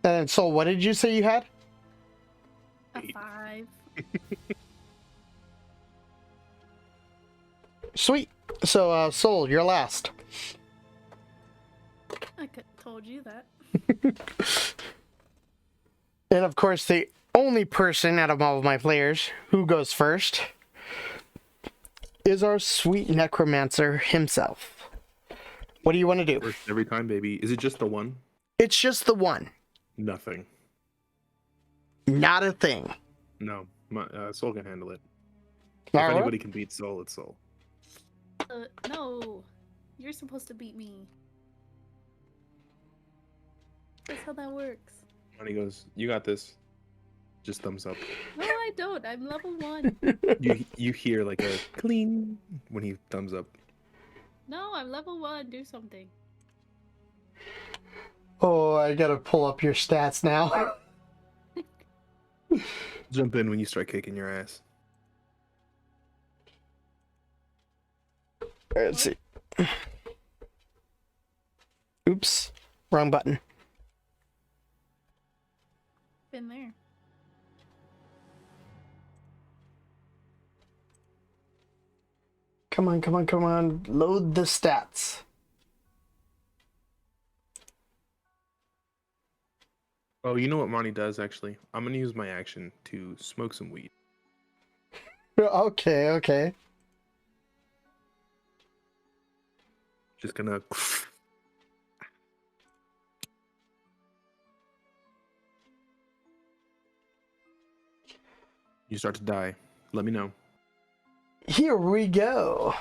And so, what did you say you had? A 5. Sweet. So, Soul, you're last. I could told you that. And of course, the only person out of all of my players who goes first is our sweet necromancer himself. What do you want to do? First every time, baby. Is it just the one? It's just the one. Nothing. Not a thing. No. Soul can handle it. If All right. anybody can beat Soul, it's Soul. No. You're supposed to beat me. That's how that works. And he goes, "You got this." Just thumbs up. No, I don't. I'm level 1. You hear like a clean when he thumbs up. No, I'm level 1. Do something. Oh, I gotta pull up your stats now. Jump in when you start kicking your ass. Let's see. Oops. Wrong button. Been there. Come on, come on, come on. Load the stats. Oh, you know what Monty does actually? I'm gonna use my action to smoke some weed. Okay, okay. Just gonna. You start to die. Let me know. Here we go.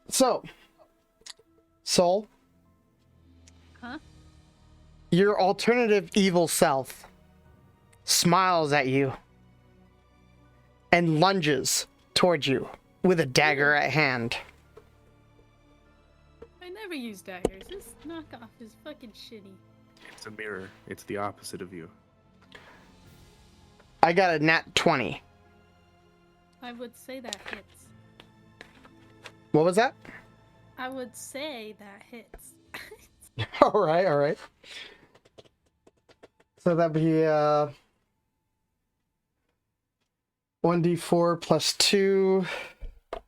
So, Soul, Huh? your alternative evil self smiles at you and lunges towards you with a dagger at hand. I never use daggers. This knockoff is fucking shitty. It's a mirror. It's the opposite of you. I got a nat 20. I would say that hits. What was that? I would say that hits. All right, all right. So that'd be 1d4 plus 2.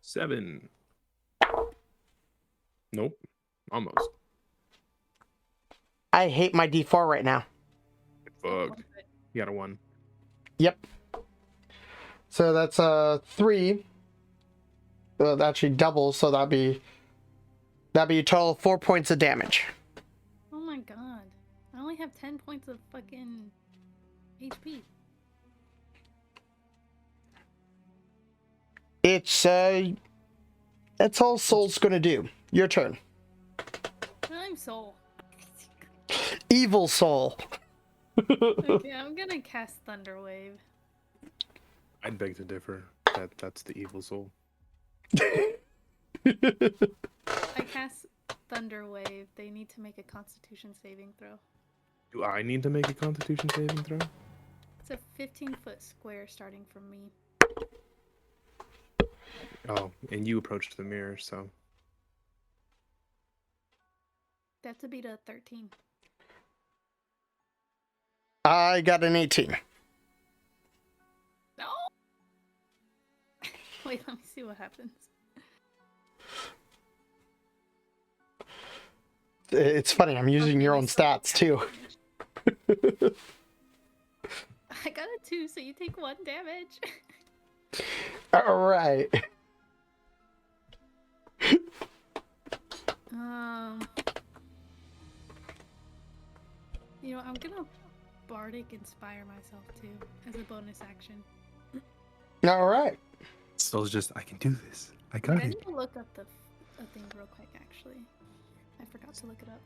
7. Nope. Almost. I hate my d4 right now. Fuck. You got a 1. Yep. So that's 3. Well, actually double, so that'd be a total of 4 points of damage. Oh my god. I only have 10 points of fucking HP. That's all Soul's gonna do. Your turn. I'm Soul. Evil Soul. Okay, I'm gonna cast Thunder Wave. I'd beg to differ. That's the evil soul. I cast Thunder Wave. They need to make a Constitution saving throw. Do I need to make a Constitution saving throw? It's a 15-foot square starting from me. Oh, and you approached the mirror, so They have to beat a 13. I got an 18. No! Wait, let me see what happens. It's funny, I'm using your own stats too. I got a 2, so you take 1 damage. Alright. You know, I'm gonna Bardic Inspire myself too, as a bonus action. Alright. Soul's just, I can do this. I I got need it. to look up the thing real quick, actually. I forgot to look it up.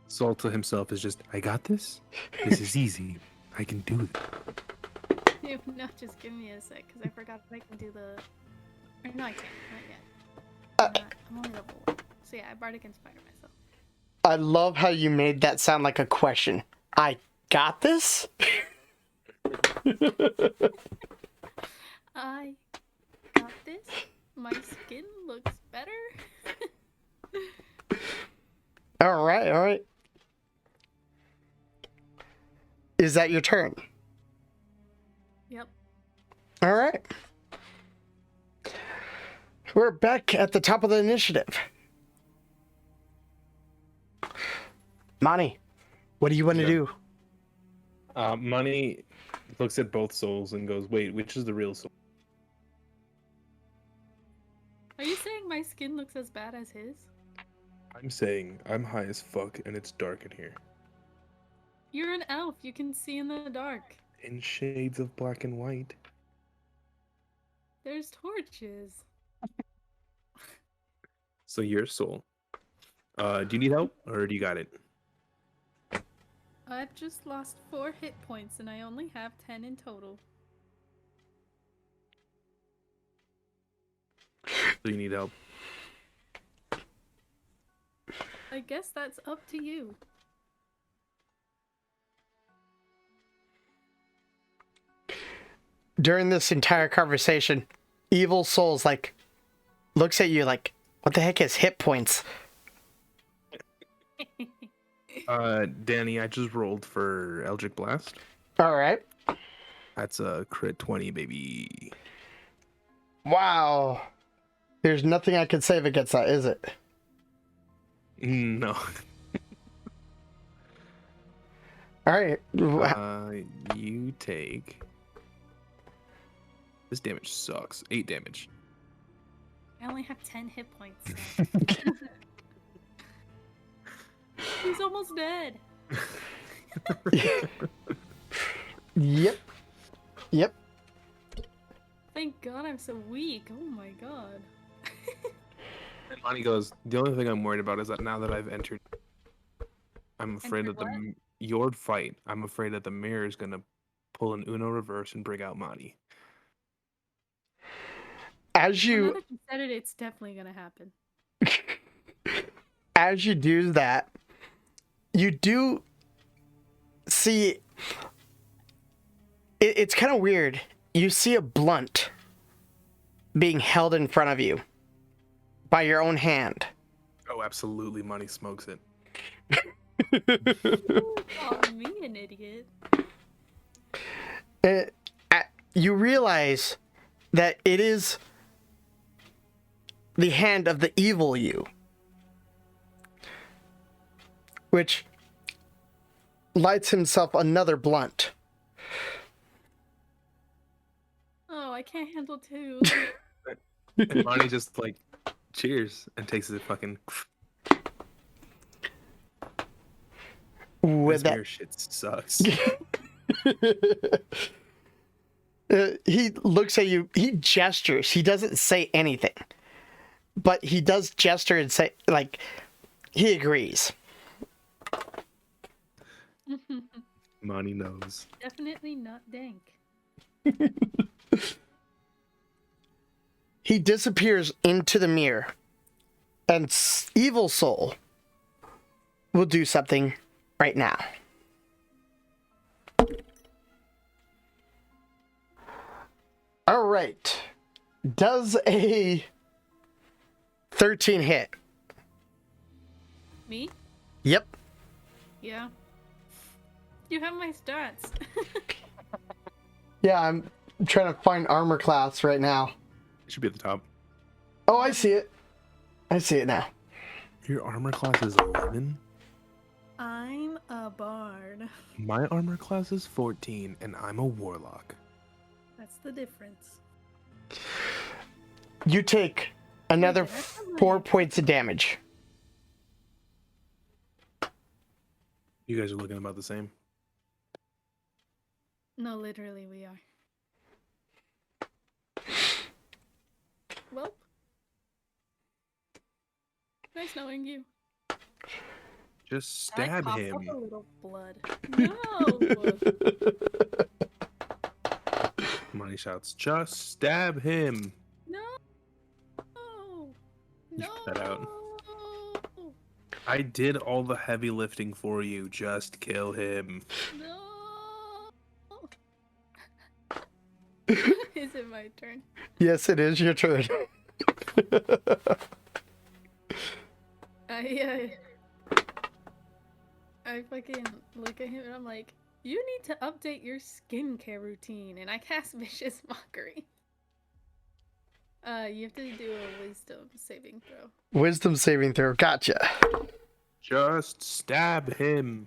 Soul to himself is just, I got this. This is easy. I can do it. If not, just give me a sec, because I forgot that I can do the... Or no, I can't. Not yet. I'm only level 1. So yeah, I Bardic Inspire myself. I love how you made that sound like a question. I got this? I got this. My skin looks better. Alright, alright. Is that your turn? Yep. Alright. We're back at the top of the initiative. Monty, what do you want to do? Money looks at both souls and goes, wait, which is the real soul? Are you saying my skin looks as bad as his? I'm saying I'm high as fuck and it's dark in here. You're an elf. You can see in the dark. In shades of black and white. There's torches. So your soul. Do you need help or do you got it? I've just lost 4 hit points and I only have 10 in total. So you need help. I guess that's up to you. During this entire conversation, Evil Soul's like, looks at you like, what the heck is hit points? Danny, I just rolled for Eldritch Blast. Alright. That's a crit 20, baby. Wow. There's nothing I can save against that, is it? No. All right. You take. This damage sucks. 8 damage. I only have 10 hit points. He's almost dead. Yep. Yep. Thank God I'm so weak. Oh my God. And Lonnie goes, the only thing I'm worried about is that now that I've entered, I'm afraid Entered that your fight, I'm afraid that the mirror is going to pull an Uno reverse and bring out Monty. As Well, now you that you said it, it's definitely gonna happen. as you do that, you do see it's kind of weird. You see a blunt being held in front of you by your own hand. Oh, absolutely. Monty smokes it. Call me an idiot. You realize that it is the hand of the evil you, which lights himself another blunt. Oh, I can't handle two. And Monty just like cheers and takes it fucking. With This that, mirror shit sucks. he looks at you. He gestures. He doesn't say anything, but he does gesture and say, like, he agrees. Monty knows. Definitely not dank. He disappears into the mirror, and Evil Soul will do something right now. All right. Does a 13 hit? Me? Yep. Yeah. You have my stats. Yeah, I'm trying to find armor class right now. It should be at the top. Oh, I see it. I see it now. Your armor class is 11? I'm a bard. My armor class is 14, and I'm a warlock. That's the difference. You take another 4 points of damage. You guys are looking about the same. No, literally we are. Well, nice knowing you. Just I stab cough him. up a little blood. No. Monty shouts, just stab him. No. You No. spit out. I did all the heavy lifting for you. Just kill him. No. Is it my turn? Yes, it is your turn. I fucking look at him and I'm like, you need to update your skincare routine, and I cast Vicious Mockery. You have to do a wisdom saving throw. Wisdom saving throw. Gotcha. Just stab him.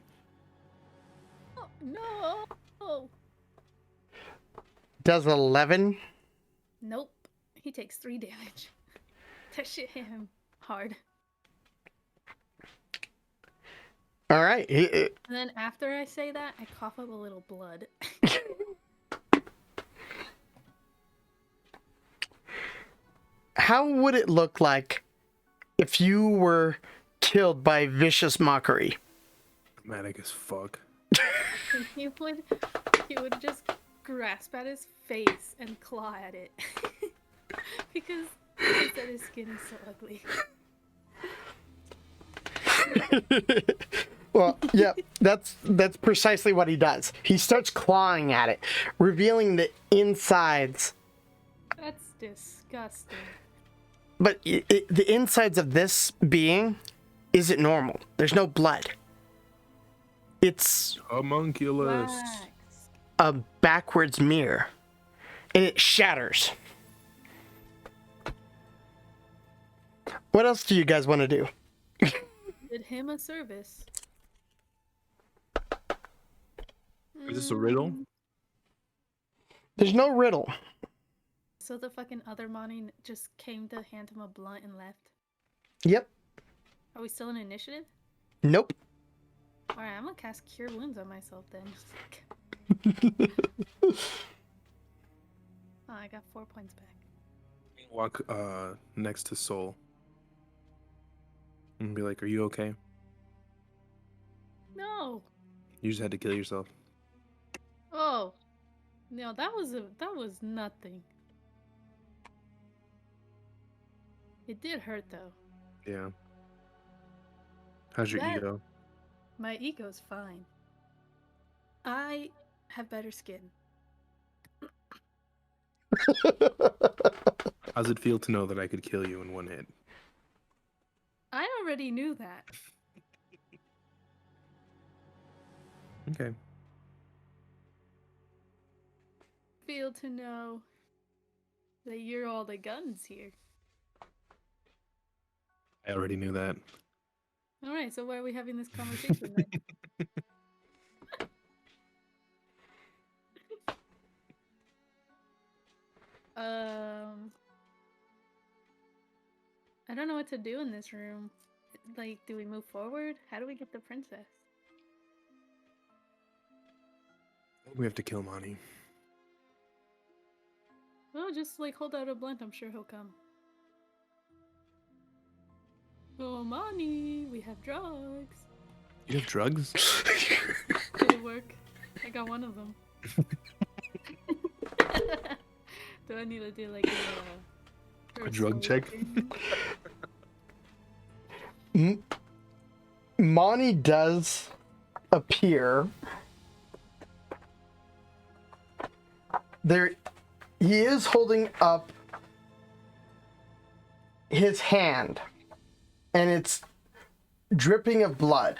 Oh, no. Does 11? Nope. He takes 3 damage. That shit hit him hard. All right. And then after I say that, I cough up a little blood. How would it look like if you were killed by Vicious Mockery? Dramatic as fuck. And he would just grasp at his face and claw at it. Because he said his skin is so ugly. Well, yeah, that's precisely what he does. He starts clawing at it, revealing the insides. That's disgusting. But the insides of this being isn't normal. There's no blood. It's Homunculus. Wax. a backwards mirror, and it shatters. What else do you guys want to do? Did him a service. Is this a riddle? There's no riddle. So the fucking other Monty just came to hand him a blunt and left. Yep. Are we still in initiative? Nope. Alright, I'm gonna cast Cure Wounds on myself then. Oh, I got 4 points back. Walk next to Soul. And be like, are you okay? No! You just had to kill yourself. Oh. No, that was nothing. It did hurt though. Yeah. How's your That- ego? My ego's fine. I have better skin. How's it feel to know that I could kill you in one hit? I already knew that. Okay. Feel to know that you're all the guns here. I already knew that. Alright, so why are we having this conversation then? I don't know what to do in this room. Like, do we move forward? How do we get the princess? We have to kill Monty. Oh, just like hold out a blunt, I'm sure he'll come. Oh, money, we have drugs. You have drugs? It'll work. I got one of them. Do I need to do like A drug check? Monty does appear. There, he is holding up his hand, and it's dripping of blood.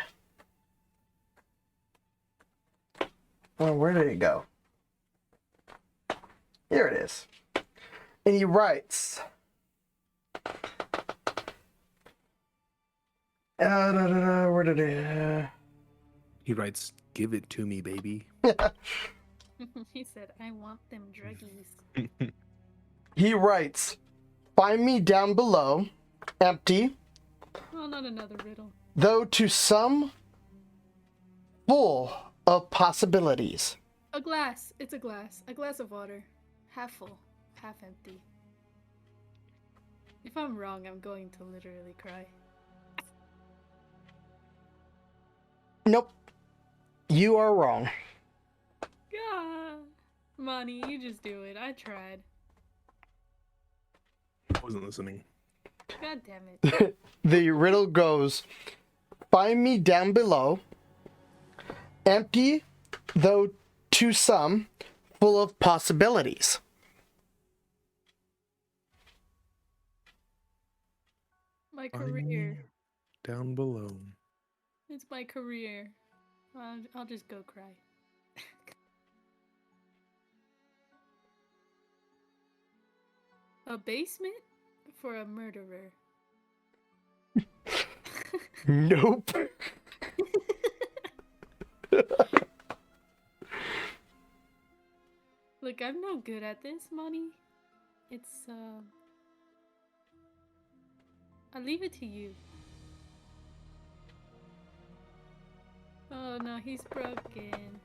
Well, where did it go? Here it is. And he writes, where did it? He writes, give it to me, baby. He said, I want them druggies. He writes, find me down below, empty, Oh, not another riddle. though to some full of possibilities. A glass. It's a glass. A glass of water. Half full, half empty. If I'm wrong, I'm going to literally cry. Nope. You are wrong. God. Money, you just do it. I tried. I wasn't listening. God damn it. The riddle goes, find me down below, empty, though to some full of possibilities. My Find me career. down below. It's my career. I'll just go cry. A basement for a murderer. Nope. Look, I'm no good at this, Monty. It's, I'll leave it to you. Oh no, he's broken.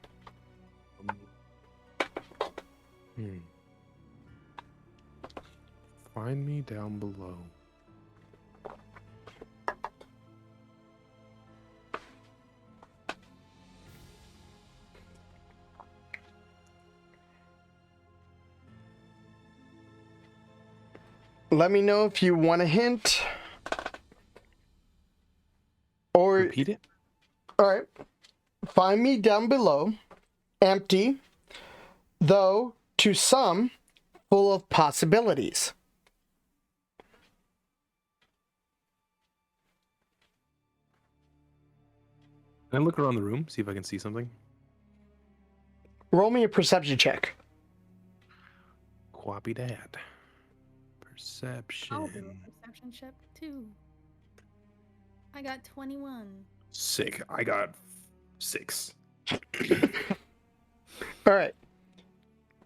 Find me down below. Let me know if you want a hint. Or, Repeat it? alright. Find me down below, empty, though to some full of possibilities. Can I look around the room, see if I can see something? Roll me a perception check. Quappy dad. Perception. I'll do a perception check too. I got 21. Sick. I got 6. All right.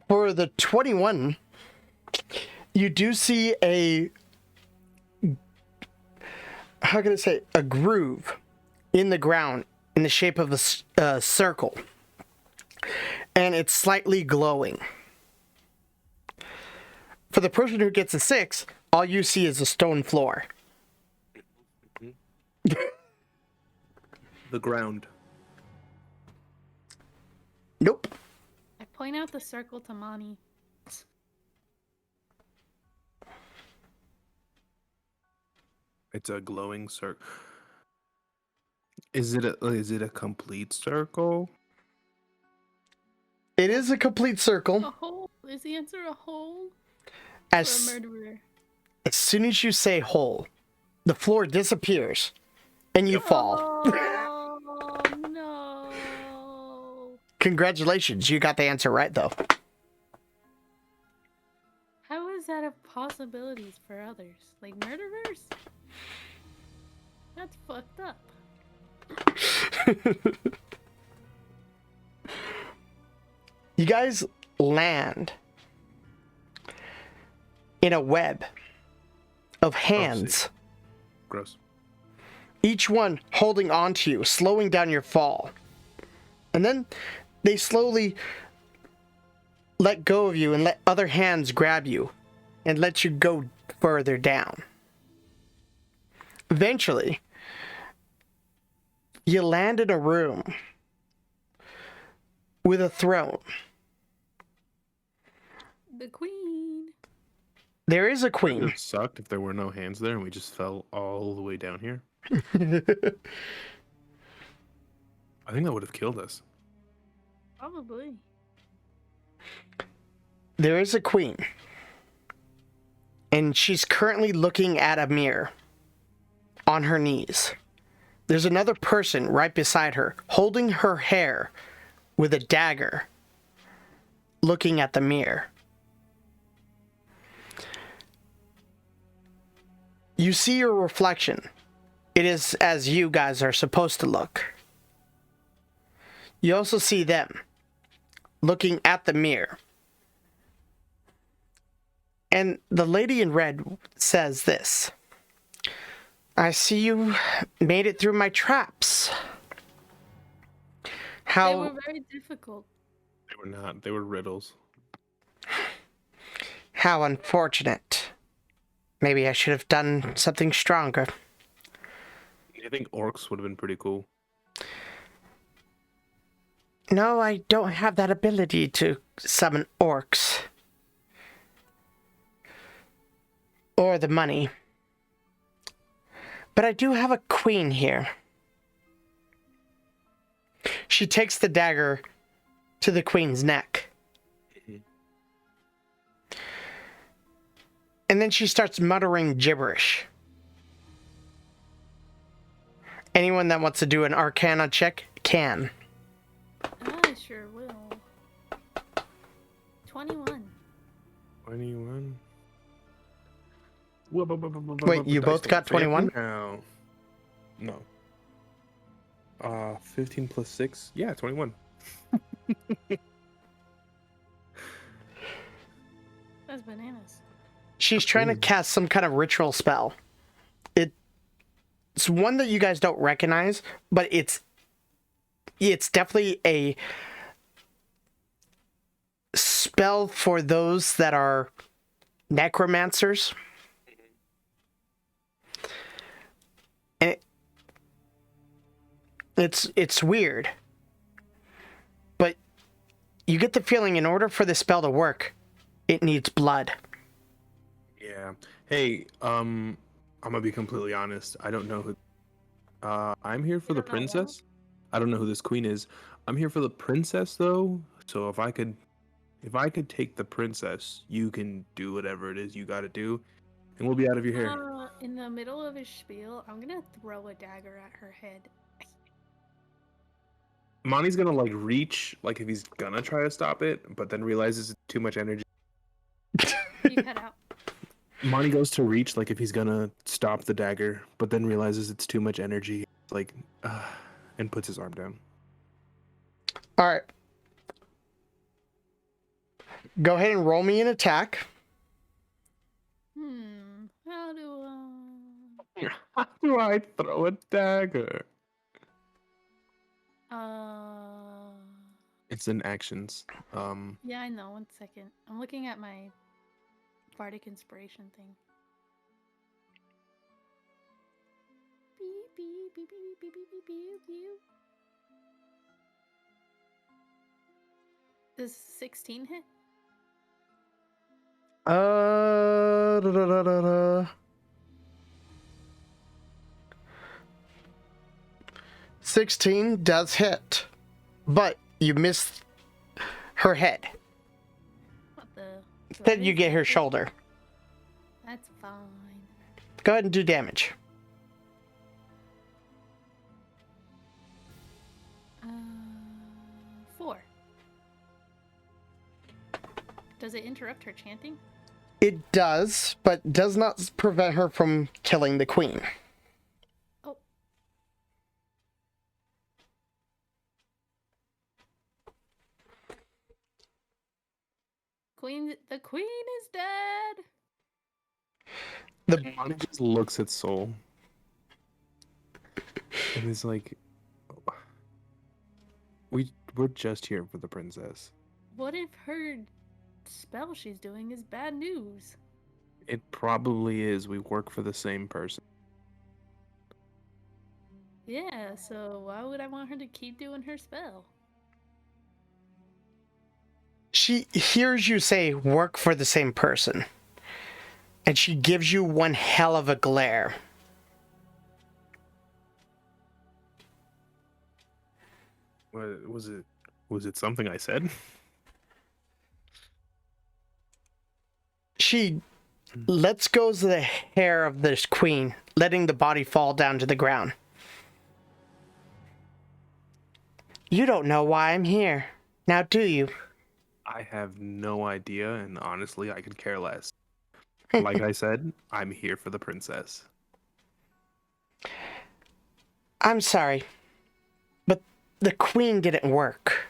For the 21, you do see a, how can I say, a groove in the ground in the shape of a circle. And it's slightly glowing. For the person who gets a 6, all you see is a stone floor. The ground. Nope. I point out the circle to Mani. It's a glowing circle. Is it a complete circle? It is a complete A circle. hole? Is the answer a hole? Or a As murderer? soon as you say hole, the floor disappears and you fall. Oh, no. Congratulations, you got the answer right though. How is that a possibilities for others? Like murderers? That's fucked up. You guys land in a web of hands, Gross. each one holding onto you, slowing down your fall. And then they slowly let go of you and let other hands grab you and let you go further down. Eventually, you land in a room with a throne. The queen. There is a It queen. would have sucked if there were no hands there and we just fell all the way down here. I think that would have killed us. Probably. There is a queen. And she's currently looking at a mirror on her knees. There's another person right beside her, holding her hair with a dagger, looking at the mirror. You see your reflection. It is as you guys are supposed to look. You also see them looking at the mirror. And the lady in red says this: I see you made it through my traps. They How were very difficult. They were not. They were riddles. how unfortunate. Maybe I should have done something stronger. I think orcs would have been pretty cool. No, I don't have that ability to summon orcs. Or the money. But I do have a queen here. She takes the dagger to the queen's neck. And then she starts muttering gibberish. Anyone that wants to do an Arcana check can. I sure will. 21. 21. Wait, you both got 21? No. No. 15 plus 6? Yeah, 21. That's bananas. She's trying to cast some kind of ritual spell. It's one that you guys don't recognize, but it's definitely a spell for those that are necromancers. And it's weird. But you get the feeling in order for the spell to work, it needs blood. Yeah. Hey, I'm gonna be completely honest. I don't know who. I'm here for You the don't know what? princess. I don't know who this queen is. I'm here for the princess though. So if I could take the princess, you can do whatever it is you got to do, and we'll be out of your hair. In the middle of his spiel, I'm gonna throw a dagger at her head. Monty's gonna like reach, like if he's gonna try to stop it, but then realizes it's too much energy. You cut out. Monty goes to reach, like if he's gonna stop the dagger, but then realizes it's too much energy, like, and puts his arm down. All right. Go ahead and roll me an attack. How do I? How do I throw a dagger? It's in actions. Yeah, I know. 1 second. I'm looking at my bardic inspiration thing. Beep, beep, beep, beep, beep, beep, beep, beep, beep. Does 16 hit? Da, da, da, da, da. 16 does hit, but you miss her head. What the? Then you get her shoulder. That's fine. Go ahead and do damage. 4. Does it interrupt her chanting? It does, but does not prevent her from killing the queen. Oh. The queen is dead. Monty just looks at Soul. And is like, we're just here for the princess. What if her spell she's doing is bad news? It probably is. We work for the same person. Yeah, so why would I want her to keep doing her spell? She hears you say work for the same person, and she gives you one hell of a glare. What was it? Was it something I said? She lets go of the hair of this queen, letting the body fall down to the ground. You don't know why I'm here, now do you? I have no idea, and honestly, I could care less. Like I said, I'm here for the princess. I'm sorry, but the queen didn't work.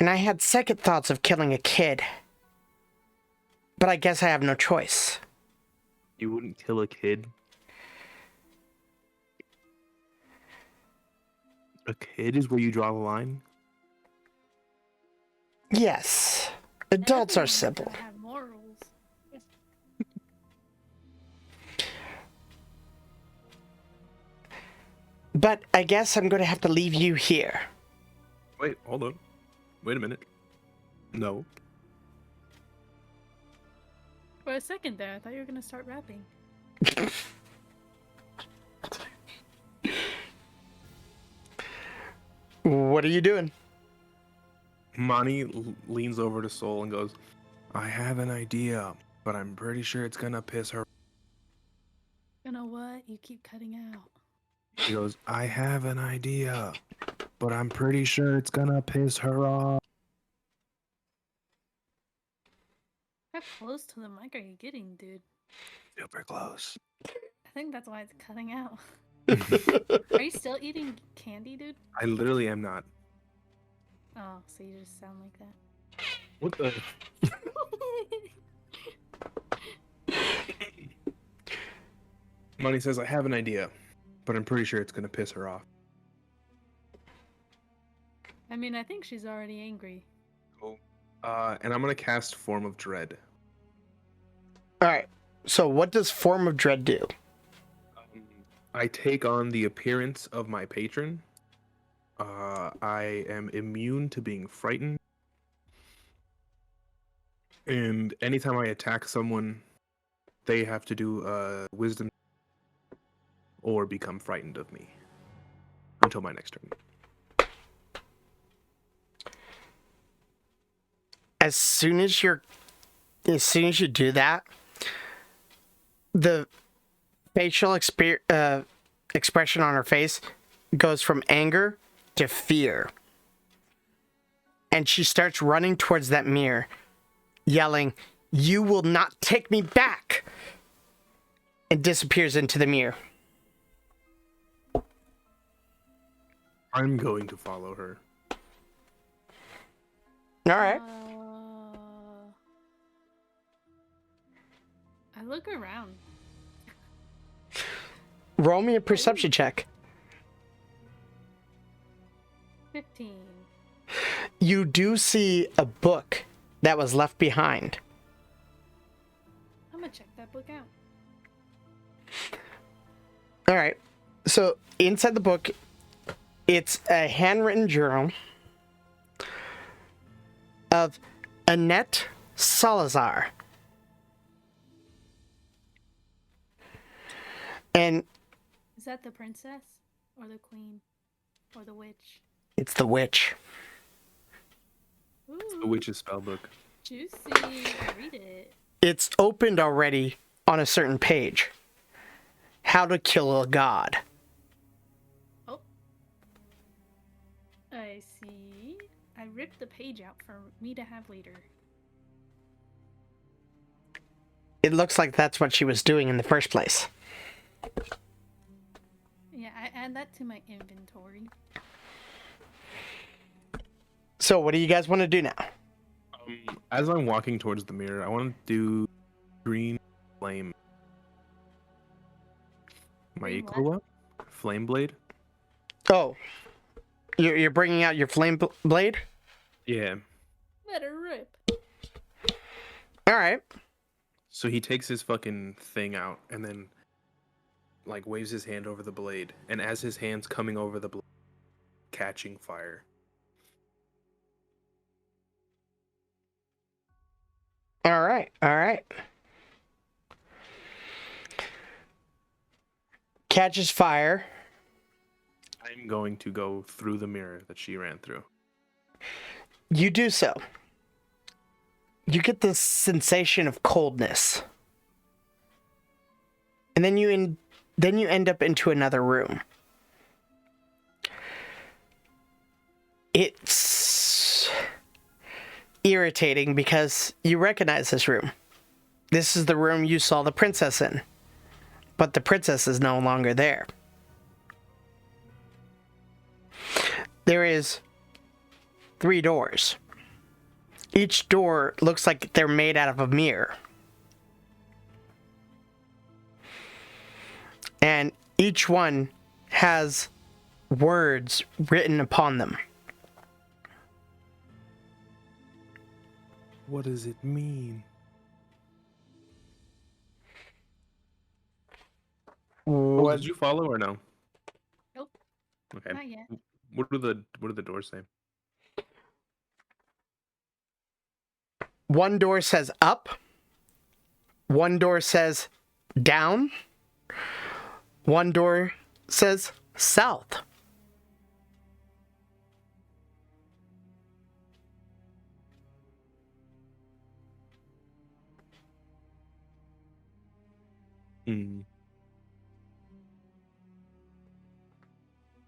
And I had second thoughts of killing a kid. But I guess I have no choice. You wouldn't kill a kid? A kid is where you draw the line? Yes, adults are simple. Have morals. But I guess I'm going to have to leave you here. Wait, hold on. Wait a minute. No. For a second there, I thought you were gonna start rapping. What are you doing? Monty leans over to Soul and goes, I have an idea, but I'm pretty sure it's gonna piss her. You know what? You keep cutting out. He goes, I have an idea, but I'm pretty sure it's gonna piss her off. How close to the mic are you getting, dude? Super close. I think that's why it's cutting out. Are you still eating candy, dude? I literally am not. Oh, so you just sound like that. What the? Monty says, I have an idea, but I'm pretty sure it's gonna piss her off. I mean, I think she's already angry. Cool. And I'm gonna cast Form of Dread. Alright, so what does Form of Dread do? I take on the appearance of my patron. I am immune to being frightened. And anytime I attack someone, they have to do a wisdom or become frightened of me until my next turn. As soon as you do that, the facial expression on her face goes from anger to fear. And she starts running towards that mirror, yelling, "You will not take me back!" and disappears into the mirror. I'm going to follow her. All right. I look around. Roll me a perception check. 15. You do see a book that was left behind. I'm gonna check that book out. All right. So inside the book, it's a handwritten journal of Annette Salazar. And Is that the princess? Or the queen? Or the witch? it's the witch. Ooh, The witch's spellbook. juicy. Read it. It's opened already on a certain page. How to kill a god. Oh. I see. I ripped the page out for me to have later. It looks like that's what she was doing in the first place. Yeah, I add that to my inventory. So what do you guys want to do now? As I'm walking towards the mirror, I want to do green flame. My Green equal up? Flame blade? Oh, you're bringing out your flame blade? Yeah. Let her rip. All right. So he takes his fucking thing out and then like waves his hand over the blade. And as his hand's coming over the blade, catching fire. All right. All right. Catches fire. I'm going to go through the mirror that she ran through. You do so. You get this sensation of coldness. And then you end up into another room. It's irritating because you recognize this room. This is the room you saw the princess in. But the princess is no longer there. There is 3 doors. Each door looks like they're made out of a mirror. And each one has words written upon them. What does it mean? Oh, did you follow or no? Nope. Okay. Not yet. What do the doors say? One door says up. One door says down. One door says south. Hmm.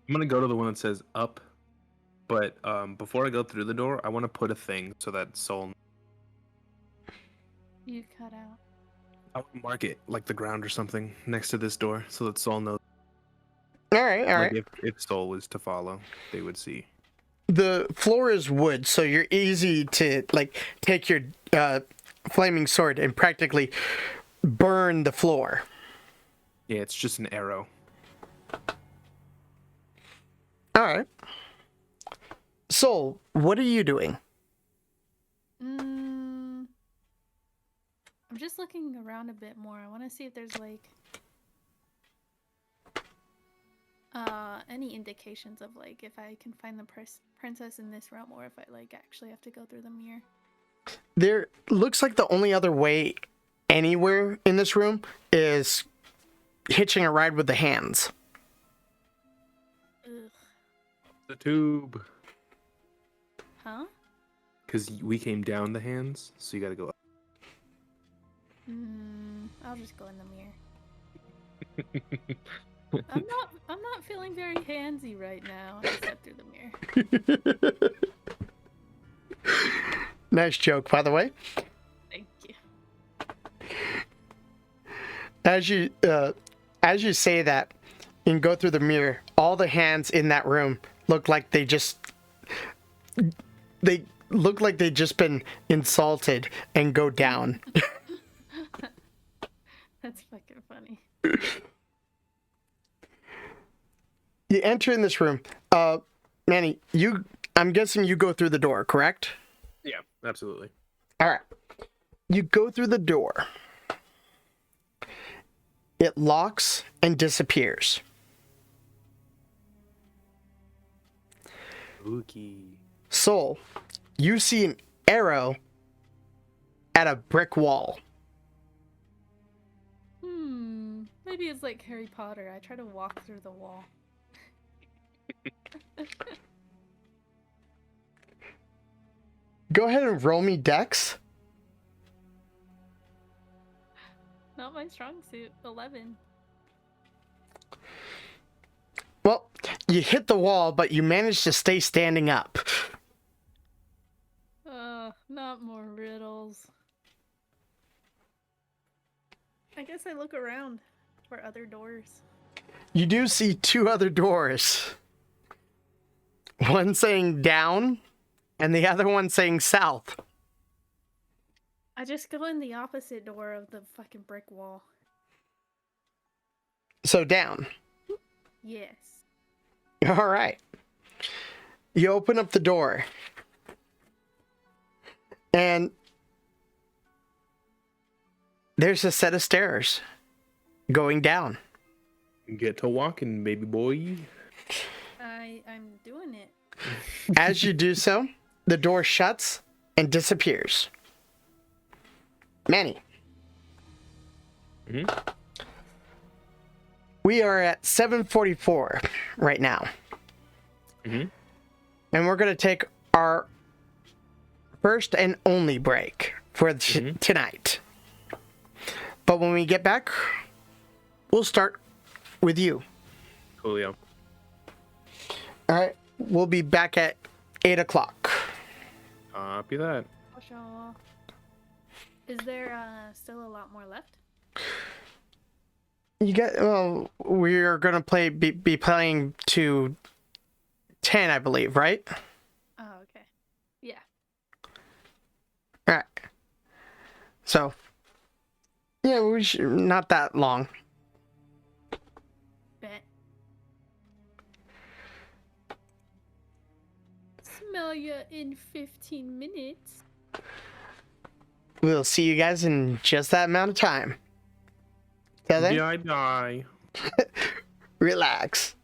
I'm gonna go to the one that says up, but before I go through the door, I want to put a thing so that Soul. You cut out. I want to mark it like the ground or something next to this door so that Soul knows. All right, all right. Like if Soul was to follow, they would see. The floor is wood, so you're easy to like take your flaming sword and practically burn the floor. Yeah, it's just an arrow. All right. Soul, what are you doing? I'm just looking around a bit more. I want to see if there's like any indications of like if I can find the princess in this realm or if I like actually have to go through the mirror. There looks like the only other way anywhere in this room is hitching a ride with the hands. Ugh. The tube. Huh? Because we came down the hands, so you got to go up. I'll just go in the mirror. I'm not feeling very handsy right now. I step through the mirror. Nice joke, by the way. Thank you. As you say that and go through the mirror, all the hands in that room look like they just been insulted and go down. That's fucking funny. You enter in this room. Manny, I'm guessing you go through the door, correct? Yeah, absolutely. All right. You go through the door. It locks and disappears. Spooky. Soul, you see an arrow at a brick wall. Maybe it's like Harry Potter. I try to walk through the wall. Go ahead and roll me dex. Not my strong suit. 11. Well, you hit the wall, but you manage to stay standing up. Not more riddles. I guess I look around for other doors. You do see two other doors. One saying down, and the other one saying south. I just go in the opposite door of the fucking brick wall. So down. Yes. All right. You open up the door. And there's a set of stairs going down. Get to walking, baby boy. I'm doing it. As you do so, the door shuts and disappears. Manny. Mm-hmm. We are at 7:44 right now. Mm-hmm. And we're going to take our first and only break for tonight. But when we get back, we'll start with you. Coolio. All right. We'll be back at 8 o'clock. Copy that. Is there still a lot more left? You get. Well, we're gonna be playing to 10, I believe, right? Oh, okay. Yeah. All right. So, yeah, we should not that long. Bet. Smell you in 15 minutes. We'll see you guys in just that amount of time. Till then, Yeah, I die. relax.